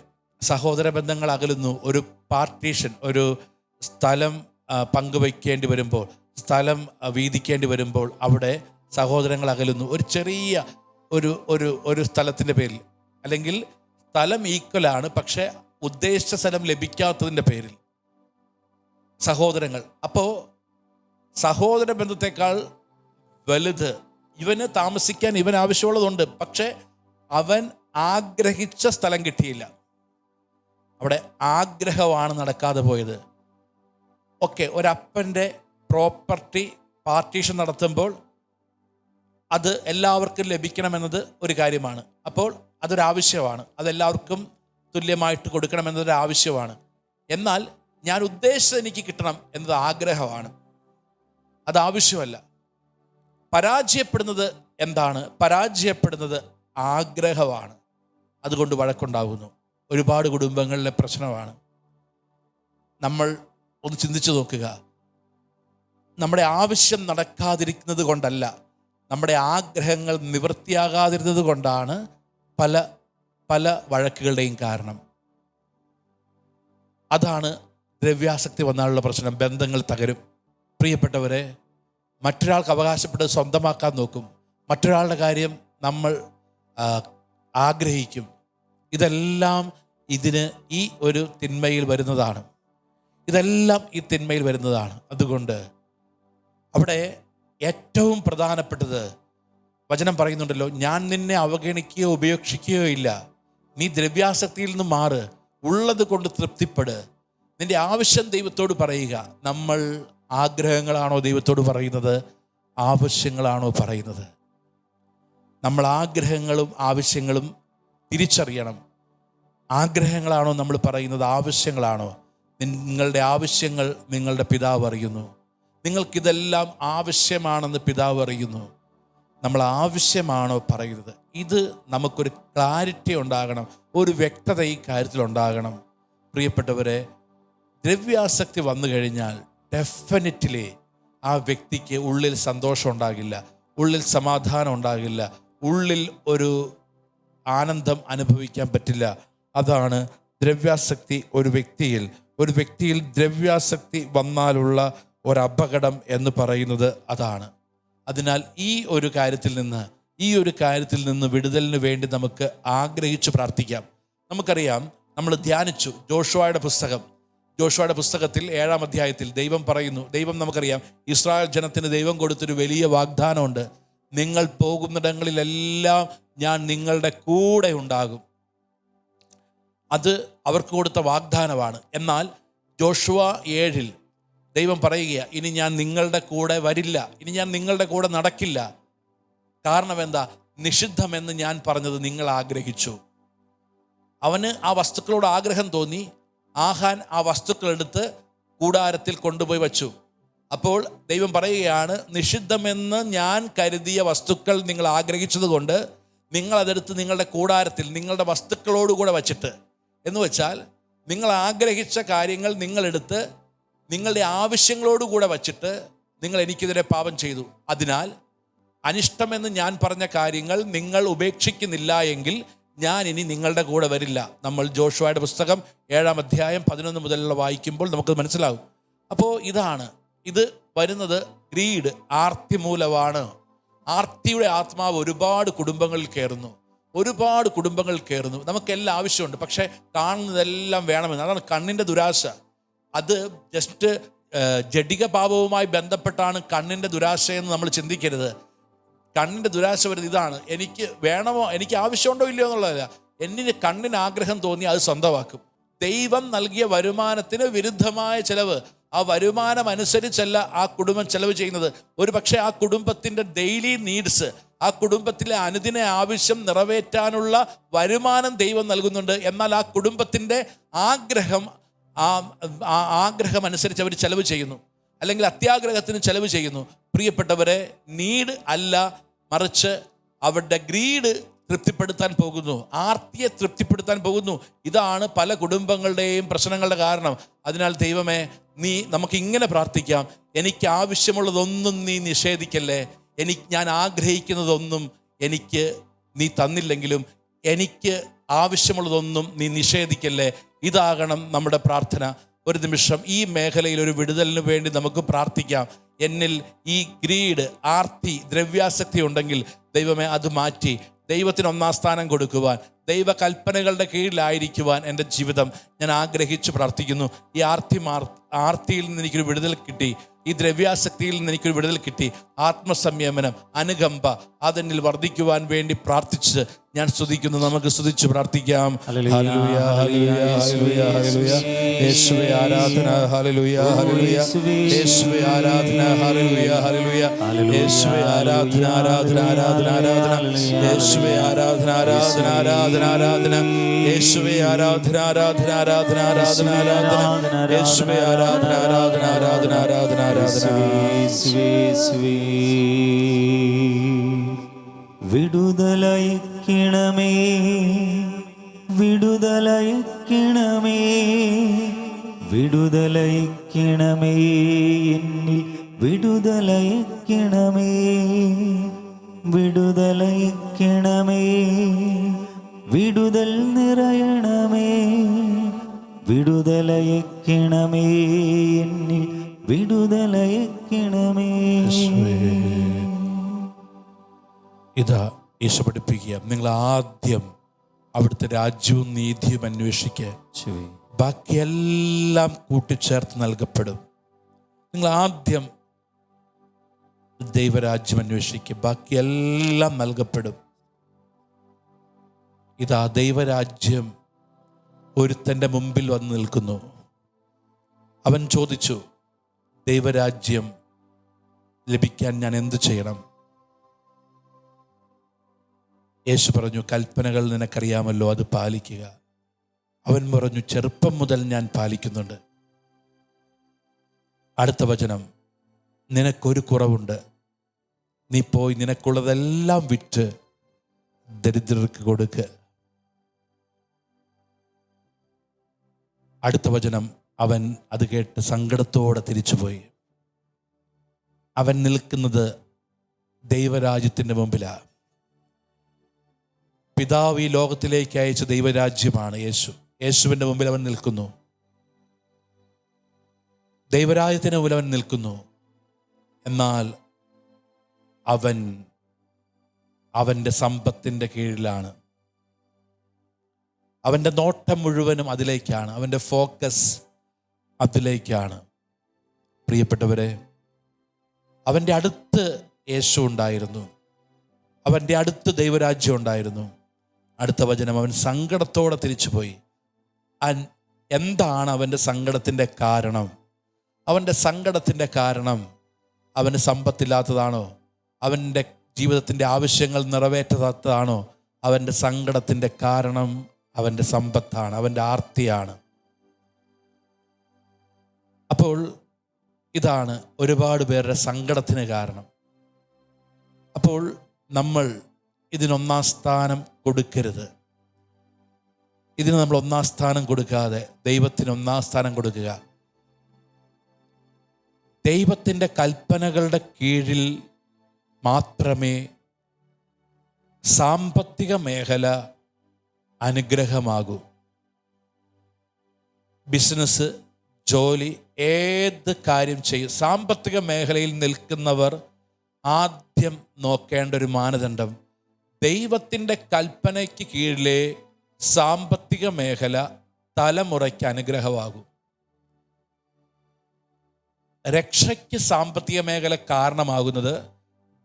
സഹോദര ബന്ധങ്ങൾ അകലുന്നു. ഒരു പാർട്ടീഷൻ, ഒരു സ്ഥലം പങ്കുവയ്ക്കേണ്ടി വരുമ്പോൾ, സ്ഥലം വീതിക്കേണ്ടി വരുമ്പോൾ അവിടെ സഹോദരങ്ങൾ അകലുന്നു. ഒരു ചെറിയ ഒരു സ്ഥലത്തിൻ്റെ പേരിൽ, അല്ലെങ്കിൽ സ്ഥലം ഈക്വലാണ്, പക്ഷേ ഉദ്ദേശിച്ച സ്ഥലം ലഭിക്കാത്തതിൻ്റെ പേരിൽ സഹോദരങ്ങൾ. അപ്പോൾ സഹോദര ബന്ധത്തെക്കാൾ വലുത്, ഇവന് താമസിക്കാൻ ഇവൻ ആവശ്യമുള്ളതുണ്ട്, പക്ഷെ അവൻ ആഗ്രഹിച്ച സ്ഥലം കിട്ടിയില്ല. അവിടെ ആഗ്രഹമാണ് നടക്കാതെ പോയത്. ഓക്കെ, ഒരപ്പൻ്റെ പ്രോപ്പർട്ടി പാർട്ടീഷൻ നടത്തുമ്പോൾ അത് എല്ലാവർക്കും ലഭിക്കണമെന്നത് ഒരു കാര്യമാണ്. അപ്പോൾ അതൊരാവശ്യമാണ്, അതെല്ലാവർക്കും തുല്യമായിട്ട് കൊടുക്കണമെന്നതൊരു ആവശ്യമാണ്. എന്നാൽ ഞാൻ ഉദ്ദേശിച്ചത് എനിക്ക് കിട്ടണം എന്നത് ആഗ്രഹമാണ്, അത് ആവശ്യമല്ല. പരാജയപ്പെടുന്നത് എന്താണ്? പരാജയപ്പെടുന്നത് ആഗ്രഹമാണ്. അതുകൊണ്ട് വഴക്കുണ്ടാകുന്നു. ഒരുപാട് കുടുംബങ്ങളിലെ പ്രശ്നമാണ്. നമ്മൾ ഒന്ന് ചിന്തിച്ചു നോക്കുക, നമ്മുടെ ആവശ്യം നടക്കാതിരിക്കുന്നത് കൊണ്ടല്ല, നമ്മുടെ ആഗ്രഹങ്ങൾ നിവൃത്തിയാകാതിരുന്നത് കൊണ്ടാണ് പല പല വഴക്കുകളുടെയും കാരണം. അതാണ് ദ്രവ്യാസക്തി വന്നാലുള്ള പ്രശ്നം. ബന്ധങ്ങൾ തകരും. പ്രിയപ്പെട്ടവരെ, മറ്റൊരാൾക്ക് അവകാശപ്പെട്ട് സ്വന്തമാക്കാൻ നോക്കും, മറ്റൊരാളുടെ കാര്യം നമ്മൾ ആഗ്രഹിക്കും. ഇതെല്ലാം ഈ ഒരു തിന്മയിൽ വരുന്നതാണ്. ഇതെല്ലാം ഈ തിന്മയിൽ വരുന്നതാണ്. അതുകൊണ്ട് അവിടെ ഏറ്റവും പ്രധാനപ്പെട്ടത് വചനം പറയുന്നുണ്ടല്ലോ, ഞാൻ നിന്നെ അവഗണിക്കുകയോ ഉപേക്ഷിക്കുകയോ ഇല്ല. നീ ദ്രവ്യാസക്തിയിൽ നിന്ന് മാറ്, ഉള്ളത് കൊണ്ട് തൃപ്തിപ്പെട്. നിന്റെ ആവശ്യം ദൈവത്തോട് പറയുക. നമ്മൾ ആഗ്രഹങ്ങളാണോ ദൈവത്തോട് പറയുന്നത്? ആവശ്യങ്ങളാണോ പറയുന്നത്? നമ്മൾ ആഗ്രഹങ്ങളും ആവശ്യങ്ങളും തിരിച്ചറിയണം. ആഗ്രഹങ്ങളാണോ നമ്മൾ പറയുന്നത്? ആവശ്യങ്ങളാണോ? നിങ്ങളുടെ ആവശ്യങ്ങൾ നിങ്ങളുടെ പിതാവ് അറിയുന്നു. നിങ്ങൾക്കിതെല്ലാം ആവശ്യമാണെന്ന് പിതാവ് അറിയുന്നു. നമ്മൾ ആവശ്യമാണോ പറയുന്നത്? ഇത് നമുക്കൊരു ക്ലാരിറ്റി ഉണ്ടാകണം, ഒരു വ്യക്തത ഈ കാര്യത്തിൽ ഉണ്ടാകണം. പ്രിയപ്പെട്ടവരെ, ദ്രവ്യാസക്തി വന്നു കഴിഞ്ഞാൽ ഡെഫിനറ്റ്ലി ആ വ്യക്തിക്ക് ഉള്ളിൽ സന്തോഷം ഉണ്ടാകില്ല, ഉള്ളിൽ സമാധാനം ഉണ്ടാകില്ല, ഉള്ളിൽ ഒരു ആനന്ദം അനുഭവിക്കാൻ പറ്റില്ല. അതാണ് ദ്രവ്യാസക്തി ഒരു വ്യക്തിയിൽ ദ്രവ്യാസക്തി വന്നാലുള്ള ഒരപകടം എന്ന് പറയുന്നത് അതാണ്. അതിനാൽ ഈ ഒരു കാര്യത്തിൽ നിന്ന് വിടുതലിന് വേണ്ടി നമുക്ക് ആഗ്രഹിച്ച് പ്രാർത്ഥിക്കാം. നമുക്കറിയാം, നമ്മൾ ധ്യാനിച്ചു ജോഷുവയുടെ പുസ്തകത്തിൽ 7-ാം അധ്യായത്തിൽ ദൈവം പറയുന്നു. ദൈവം നമുക്കറിയാം, ഇസ്രായേൽ ജനത്തിന് ദൈവം കൊടുത്തൊരു വലിയ വാഗ്ദാനമുണ്ട്. നിങ്ങൾ പോകുന്നിടങ്ങളിലെല്ലാം ഞാൻ നിങ്ങളുടെ കൂടെ ഉണ്ടാകും. അത് അവർക്ക് കൊടുത്ത വാഗ്ദാനമാണ്. എന്നാൽ ജോഷുവ 7 ദൈവം പറയുക, ഇനി ഞാൻ നിങ്ങളുടെ കൂടെ വരില്ല, ഇനി ഞാൻ നിങ്ങളുടെ കൂടെ നടക്കില്ല. കാരണം എന്താ? നിഷിദ്ധമെന്ന് ഞാൻ പറഞ്ഞത് നിങ്ങൾ ആഗ്രഹിച്ചു. അവന് ആ വസ്തുക്കളോട് ആഗ്രഹം തോന്നി. ആഹാൻ ആ വസ്തുക്കൾ എടുത്ത് കൂടാരത്തിൽ കൊണ്ടുപോയി വച്ചു. അപ്പോൾ ദൈവം പറയുകയാണ്, നിഷിദ്ധമെന്ന് ഞാൻ കരുതിയ വസ്തുക്കൾ നിങ്ങൾ ആഗ്രഹിച്ചത് കൊണ്ട് നിങ്ങളതെടുത്ത് നിങ്ങളുടെ കൂടാരത്തിൽ നിങ്ങളുടെ വസ്തുക്കളോടുകൂടെ വച്ചിട്ട്, എന്ന് വെച്ചാൽ നിങ്ങൾ ആഗ്രഹിച്ച കാര്യങ്ങൾ നിങ്ങളെടുത്ത് നിങ്ങളുടെ ആവശ്യങ്ങളോടുകൂടെ വച്ചിട്ട് നിങ്ങൾ എനിക്കെതിരെ പാപം ചെയ്തു. അതിനാൽ അനിഷ്ടമെന്ന് ഞാൻ പറഞ്ഞ കാര്യങ്ങൾ നിങ്ങൾ ഉപേക്ഷിക്കുന്നില്ല എങ്കിൽ ഞാൻ ഇനി നിങ്ങളുടെ കൂടെ വരില്ല. നമ്മൾ ജോഷുവയുടെ പുസ്തകം 7-ാം അധ്യായം 11 മുതലുള്ള വായിക്കുമ്പോൾ നമുക്ക് മനസ്സിലാകും. അപ്പോൾ ഇത് വരുന്നത് ഗ്രീഡ്, ആർത്തി മൂലമാണ്. ആർത്തിയുടെ ആത്മാവ് ഒരുപാട് കുടുംബങ്ങളിൽ കയറുന്നു. ഒരുപാട് കുടുംബങ്ങൾ കയറുന്നു. നമുക്കെല്ലാം ആവശ്യമുണ്ട്, പക്ഷേ കാണുന്നതെല്ലാം വേണമെന്ന്. അതാണ് കണ്ണിൻ്റെ ദുരാശ. അത് ജസ്റ്റ് ജഡിക പാപവുമായി ബന്ധപ്പെട്ടാണ് കണ്ണിൻ്റെ ദുരാശയെന്ന് നമ്മൾ ചിന്തിക്കരുത്. കണ്ണിൻ്റെ ദുരാശ വരുന്നത് ഇതാണ്: എനിക്ക് വേണമോ, എനിക്ക് ആവശ്യമുണ്ടോ ഇല്ലയോ എന്നുള്ളതല്ല. കണ്ണിന് ആഗ്രഹം തോന്നി അത് സ്വന്തമാക്കും. ദൈവം നൽകിയ വരുമാനത്തിന് വിരുദ്ധമായ ചെലവ്, ആ വരുമാനം അനുസരിച്ചല്ല ആ കുടുംബം ചെലവ് ചെയ്യുന്നത്. ഒരു പക്ഷേ ആ കുടുംബത്തിൻ്റെ ഡെയിലി നീഡ്സ്, ആ കുടുംബത്തിലെ അനുദിന ആവശ്യം നിറവേറ്റാനുള്ള വരുമാനം ദൈവം നൽകുന്നുണ്ട്. എന്നാൽ ആ കുടുംബത്തിൻ്റെ ആഗ്രഹം അനുസരിച്ച് അവർ ചെലവ് ചെയ്യുന്നു, അല്ലെങ്കിൽ അത്യാഗ്രഹത്തിന് ചെലവ് ചെയ്യുന്നു. പ്രിയപ്പെട്ടവരെ, നീഡ് അല്ല, മറിച്ച് അവരുടെ ഗ്രീഡ് തൃപ്തിപ്പെടുത്താൻ പോകുന്നു, ആർത്തിയെ തൃപ്തിപ്പെടുത്താൻ പോകുന്നു. ഇതാണ് പല കുടുംബങ്ങളുടെയും പ്രശ്നങ്ങളുടെ കാരണം. അതിനാൽ ദൈവമേ, നമുക്ക് ഇങ്ങനെ പ്രാർത്ഥിക്കാം: എനിക്ക് ആവശ്യമുള്ളതൊന്നും നീ നിഷേധിക്കല്ലേ. ഞാൻ ആഗ്രഹിക്കുന്നതൊന്നും എനിക്ക് നീ തന്നില്ലെങ്കിലും എനിക്ക് ആവശ്യമുള്ളതൊന്നും നീ നിഷേധിക്കല്ലേ. ഇതാകണം നമ്മുടെ പ്രാർത്ഥന. ഒരു നിമിഷം ഈ മേഖലയിൽ ഒരു വിടുതലിന് വേണ്ടി നമുക്ക് പ്രാർത്ഥിക്കാം. എന്നിൽ ഈ ഗ്രീഡ്, ആർത്തി, ദ്രവ്യാസക്തി ഉണ്ടെങ്കിൽ ദൈവമേ അത് മാറ്റി ദൈവത്തിന് ഒന്നാം സ്ഥാനം കൊടുക്കുവാൻ, ദൈവ കൽപ്പനകളുടെ കീഴിലായിരിക്കുവാൻ എൻ്റെ ജീവിതം ഞാൻ ആഗ്രഹിച്ച് പ്രാർത്ഥിക്കുന്നു. ഈ ആർത്തിയിൽ നിന്ന് എനിക്കൊരു വിടുതൽ കിട്ടി, ഈ ദ്രവ്യാസക്തിയിൽ നിന്ന് എനിക്കൊരു വിടുതൽ കിട്ടി. ആത്മസംയമനം, അനുകമ്പ അതെന്നിൽ വർദ്ധിക്കുവാൻ വേണ്ടി പ്രാർത്ഥിച്ച് ഞാൻ സ്തുതിക്കുന്നു. നമുക്ക് സ്തുതിച്ച് പ്രാർത്ഥിക്കാം. Hallelujah, hallelujah, hallelujah, hallelujah. യേശുവേ ആരാധന. Hallelujah, hallelujah. യേശുവേ ആരാധന. Hallelujah, hallelujah. യേശുവേ ആരാധന, ആരാധന, ആരാധന, ആരാധന. യേശുവേ ആരാധന, ആരാധന, ആരാധന, ആരാധന. യേശുവേ ആരാധന, ആരാധന, ആരാധന, ആരാധന, ആരാധന. യേശുവേ ആരാധന, ആരാധന, ആരാധന, ആരാധന, ആരാധന. വിടുതലയക്കണമേ, വിടുതലയക്കണമേ, വിടുതലയക്കണമേ, എന്നിൽ വിടുതലയക്കണമേ, വിടുതലയക്കണമേ, വിടുതൽ നിറയണമേ, വിടുതലയക്കണമേ, എന്നിൽ വിടുതലയക്കണമേ. ഇതാ ഈശോ പഠിപ്പിക്കുക: നിങ്ങൾ ആദ്യം അവിടുത്തെ രാജ്യവും നീതിയും അന്വേഷിക്കുക, ബാക്കിയെല്ലാം കൂട്ടിച്ചേർത്ത് നൽകപ്പെടും. നിങ്ങൾ ആദ്യം ദൈവരാജ്യം അന്വേഷിക്കുക, ബാക്കിയെല്ലാം നൽകപ്പെടും. ഇതാ ദൈവരാജ്യം ഒരുത്തൻ്റെ മുമ്പിൽ വന്ന് നിൽക്കുന്നു. അവൻ ചോദിച്ചു: ദൈവരാജ്യം ലഭിക്കാൻ ഞാൻ എന്തു ചെയ്യണം? യേശു പറഞ്ഞു: കൽപ്പനകൾ നിനക്കറിയാമല്ലോ, അത് പാലിക്കുക. അവൻ പറഞ്ഞു: ചെറുപ്പം മുതൽ ഞാൻ പാലിക്കുന്നുണ്ട്. അടുത്ത വചനം: നിനക്കൊരു കുറവുണ്ട്, നീ പോയി നിനക്കുള്ളതെല്ലാം വിറ്റ് ദരിദ്രർക്ക് കൊടുക്ക്. അടുത്ത വചനം: അവൻ അത് കേട്ട് സങ്കടത്തോടെ തിരിച്ചുപോയി. അവൻ നിൽക്കുന്നത് ദൈവരാജ്യത്തിൻ്റെ മുമ്പിലാണ്. പിതാവ് ഈ ലോകത്തിലേക്ക് അയച്ച ദൈവരാജ്യമാണ് യേശു. യേശുവിൻ്റെ മുമ്പിൽ അവൻ നിൽക്കുന്നു, ദൈവരാജ്യത്തിന് മുമ്പിൽ അവൻ നിൽക്കുന്നു. എന്നാൽ അവൻ്റെ സമ്പത്തിൻ്റെ കീഴിലാണ്. അവൻ്റെ നോട്ടം മുഴുവനും അതിലേക്കാണ്, അവൻ്റെ ഫോക്കസ് അതിലേക്കാണ്. പ്രിയപ്പെട്ടവരെ, അവൻ്റെ അടുത്ത് യേശു ഉണ്ടായിരുന്നു, അവൻ്റെ അടുത്ത് ദൈവരാജ്യം ഉണ്ടായിരുന്നു. അടുത്ത വചനം: അവൻ സങ്കടത്തോടെ തിരിച്ചുപോയി. എന്താണ് അവൻ്റെ സങ്കടത്തിൻ്റെ കാരണം? അവൻ്റെ സങ്കടത്തിൻ്റെ കാരണം അവന് സമ്പത്തില്ലാത്തതാണോ? അവൻ്റെ ജീവിതത്തിൻ്റെ ആവശ്യങ്ങൾ നിറവേറ്റാത്തതാണോ? അവൻ്റെ സങ്കടത്തിൻ്റെ കാരണം അവൻ്റെ സമ്പത്താണ്, അവൻ്റെ ആർത്തിയാണ്. അപ്പോൾ ഇതാണ് ഒരുപാട് പേരുടെ സങ്കടത്തിന് കാരണം. അപ്പോൾ നമ്മൾ ഇതിനൊന്നാം സ്ഥാനം കൊടുക്കരുത്. ഇതിന് നമ്മൾ ഒന്നാം സ്ഥാനം കൊടുക്കാതെ ദൈവത്തിന് ഒന്നാം സ്ഥാനം കൊടുക്കുക. ദൈവത്തിൻ്റെ കൽപ്പനകളുടെ കീഴിൽ മാത്രമേ സാമ്പത്തിക മേഖല അനുഗ്രഹമാകൂ. ബിസിനസ്, ജോലി, ഏത് കാര്യം ചെയ്യും, സാമ്പത്തിക മേഖലയിൽ നിൽക്കുന്നവർ ആദ്യം നോക്കേണ്ട ഒരു മാനദണ്ഡം ദൈവത്തിൻ്റെ കൽപ്പനയ്ക്ക് കീഴിലെ സാമ്പത്തിക മേഖല തലമുറയ്ക്ക് അനുഗ്രഹമാകും. രക്ഷയ്ക്ക് സാമ്പത്തിക മേഖല കാരണമാകുന്നത്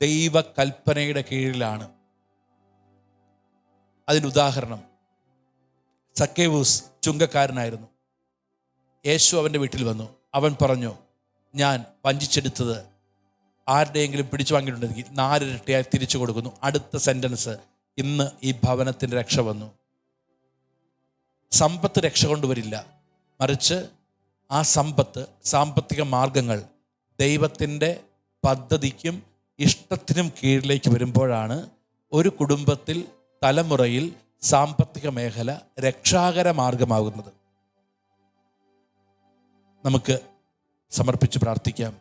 ദൈവ കൽപ്പനയുടെ കീഴിലാണ്. അതിനുദാഹരണം, സക്കേവൂസ് ചുങ്കക്കാരനായിരുന്നു. യേശു അവൻ്റെ വീട്ടിൽ വന്നു. അവൻ പറഞ്ഞു, ഞാൻ വഞ്ചിച്ചെടുത്തത് ആരുടെയെങ്കിലും പിടിച്ചു വാങ്ങിയിട്ടുണ്ടെങ്കിൽ 4 ഇരട്ടിയായി തിരിച്ചു കൊടുക്കുന്നു. അടുത്ത സെൻറ്റൻസ്, ഇന്ന് ഈ ഭവനത്തിൻ്റെ രക്ഷ വന്നു. സമ്പത്ത് രക്ഷ കൊണ്ടുവരില്ല, മറിച്ച് ആ സമ്പത്ത്, സാമ്പത്തിക മാർഗങ്ങൾ ദൈവത്തിൻ്റെ പദ്ധതിക്കും ഇഷ്ടത്തിനും കീഴിലേക്ക് വരുമ്പോഴാണ് ഒരു കുടുംബത്തിൽ തലമുറയിൽ സാമ്പത്തിക മേഖല രക്ഷാകര മാർഗമാകുന്നത്. നമുക്ക് സമർപ്പിച്ച് പ്രാർത്ഥിക്കാം.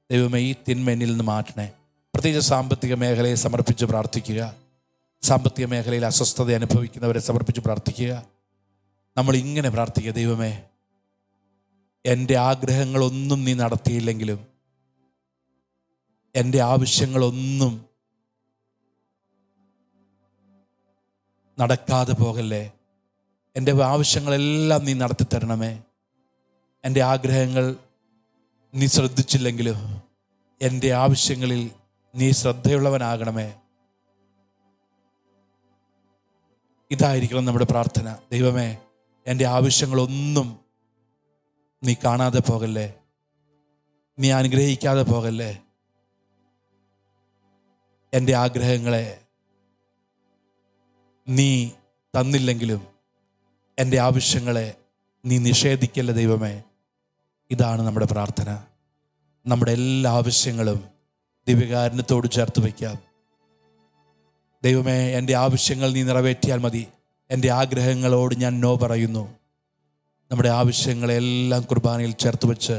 ദൈവമേ, ഈ തിന്മ എന്നിൽ നിന്ന് മാറ്റണേ. പ്രത്യേകിച്ച് സാമ്പത്തിക മേഖലയെ സമർപ്പിച്ച് പ്രാർത്ഥിക്കുക. സാമ്പത്തിക മേഖലയിൽ അസ്വസ്ഥത അനുഭവിക്കുന്നവരെ സമർപ്പിച്ച് പ്രാർത്ഥിക്കുക. നമ്മൾ ഇങ്ങനെ പ്രാർത്ഥിക്കുക, ദൈവമേ, എൻ്റെ ആഗ്രഹങ്ങളൊന്നും നീ നടത്തിയില്ലെങ്കിലും, എൻ്റെ ആവശ്യങ്ങളൊന്നും നടക്കാതെ പോകല്ലേ. എൻ്റെ ആവശ്യങ്ങളെല്ലാം നീ നടത്തി തരണമേ. എൻ്റെ ആഗ്രഹങ്ങൾ നീ ശ്രദ്ധിച്ചില്ലെങ്കിലും എൻ്റെ ആവശ്യങ്ങളിൽ നീ ശ്രദ്ധയുള്ളവനാകണമേ. ഇതായിരിക്കണം നമ്മുടെ പ്രാർത്ഥന. ദൈവമേ, എൻ്റെ ആവശ്യങ്ങളൊന്നും നീ കാണാതെ പോകല്ലേ, നീ അനുഗ്രഹിക്കാതെ പോകല്ലേ. എൻ്റെ ആഗ്രഹങ്ങളെ നീ തന്നില്ലെങ്കിലും എൻ്റെ ആവശ്യങ്ങളെ നീ നിഷേധിക്കല്ലേ ദൈവമേ. ഇതാണ് നമ്മുടെ പ്രാർത്ഥന. നമ്മുടെ എല്ലാ ആവശ്യങ്ങളും ദിവ്യകാരുണ്യത്തോട് ചേർത്ത് വയ്ക്കാം. ദൈവമേ, എൻ്റെ ആവശ്യങ്ങൾ നീ നിറവേറ്റിയാൽ മതി. എൻ്റെ ആഗ്രഹങ്ങളോട് ഞാൻ നോ പറയുന്നു. നമ്മുടെ ആവശ്യങ്ങളെല്ലാം കുർബാനയിൽ ചേർത്ത് വെച്ച്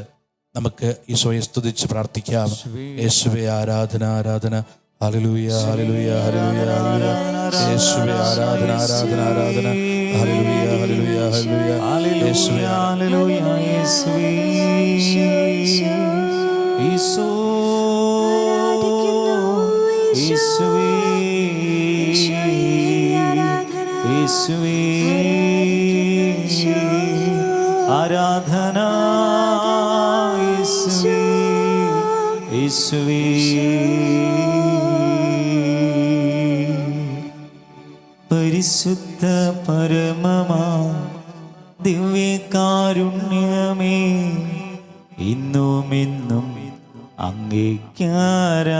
നമുക്ക് ഈശോയെ സ്തുതിച്ച് പ്രാർത്ഥിക്കാം. യേശുവേ ആരാധന, ആരാധന. Hallelujah, hallelujah, hallelujah, hallelujah. യേശുവേ ആരാധന, ആരാധന, ആരാധന. Hallelujah, hallelujah, hallelujah. യേശുവേ ഹല്ലേലൂയ, യേശുവേ. ഈശോ, യേശുവേ, യേശുവേ. ആരാധന, യേശുവേ, യേശുവേ. പരിശുദ്ധ പരമമാ ദിവ്യകാരുണ്യമേ, ഇന്നും എന്നും അങ്ങേക്കാരാധന.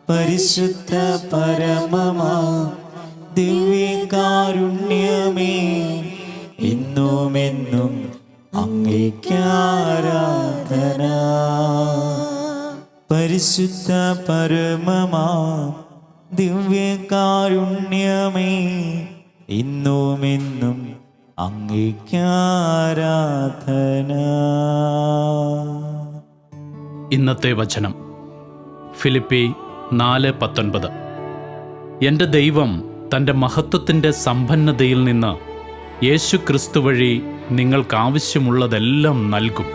പരിശുദ്ധ പരമമാ ദിവ്യകാരുണ്യമേ, ഇന്നും എന്നും അങ്ങേക്കാരാധന. പരിശുദ്ധ പരമമാ ദിവ്യകാരുണ്യമേ, ഇന്നും എന്നും അങ്ങേക്കാരാധന. ഇന്നത്തെ വചനം ഫിലിപ്പി 4:19. എൻ്റെ ദൈവം തൻ്റെ മഹത്വത്തിൻ്റെ സമ്പന്നതയിൽ നിന്ന് യേശു ക്രിസ്തു വഴി നിങ്ങൾക്കാവശ്യമുള്ളതെല്ലാം നൽകും.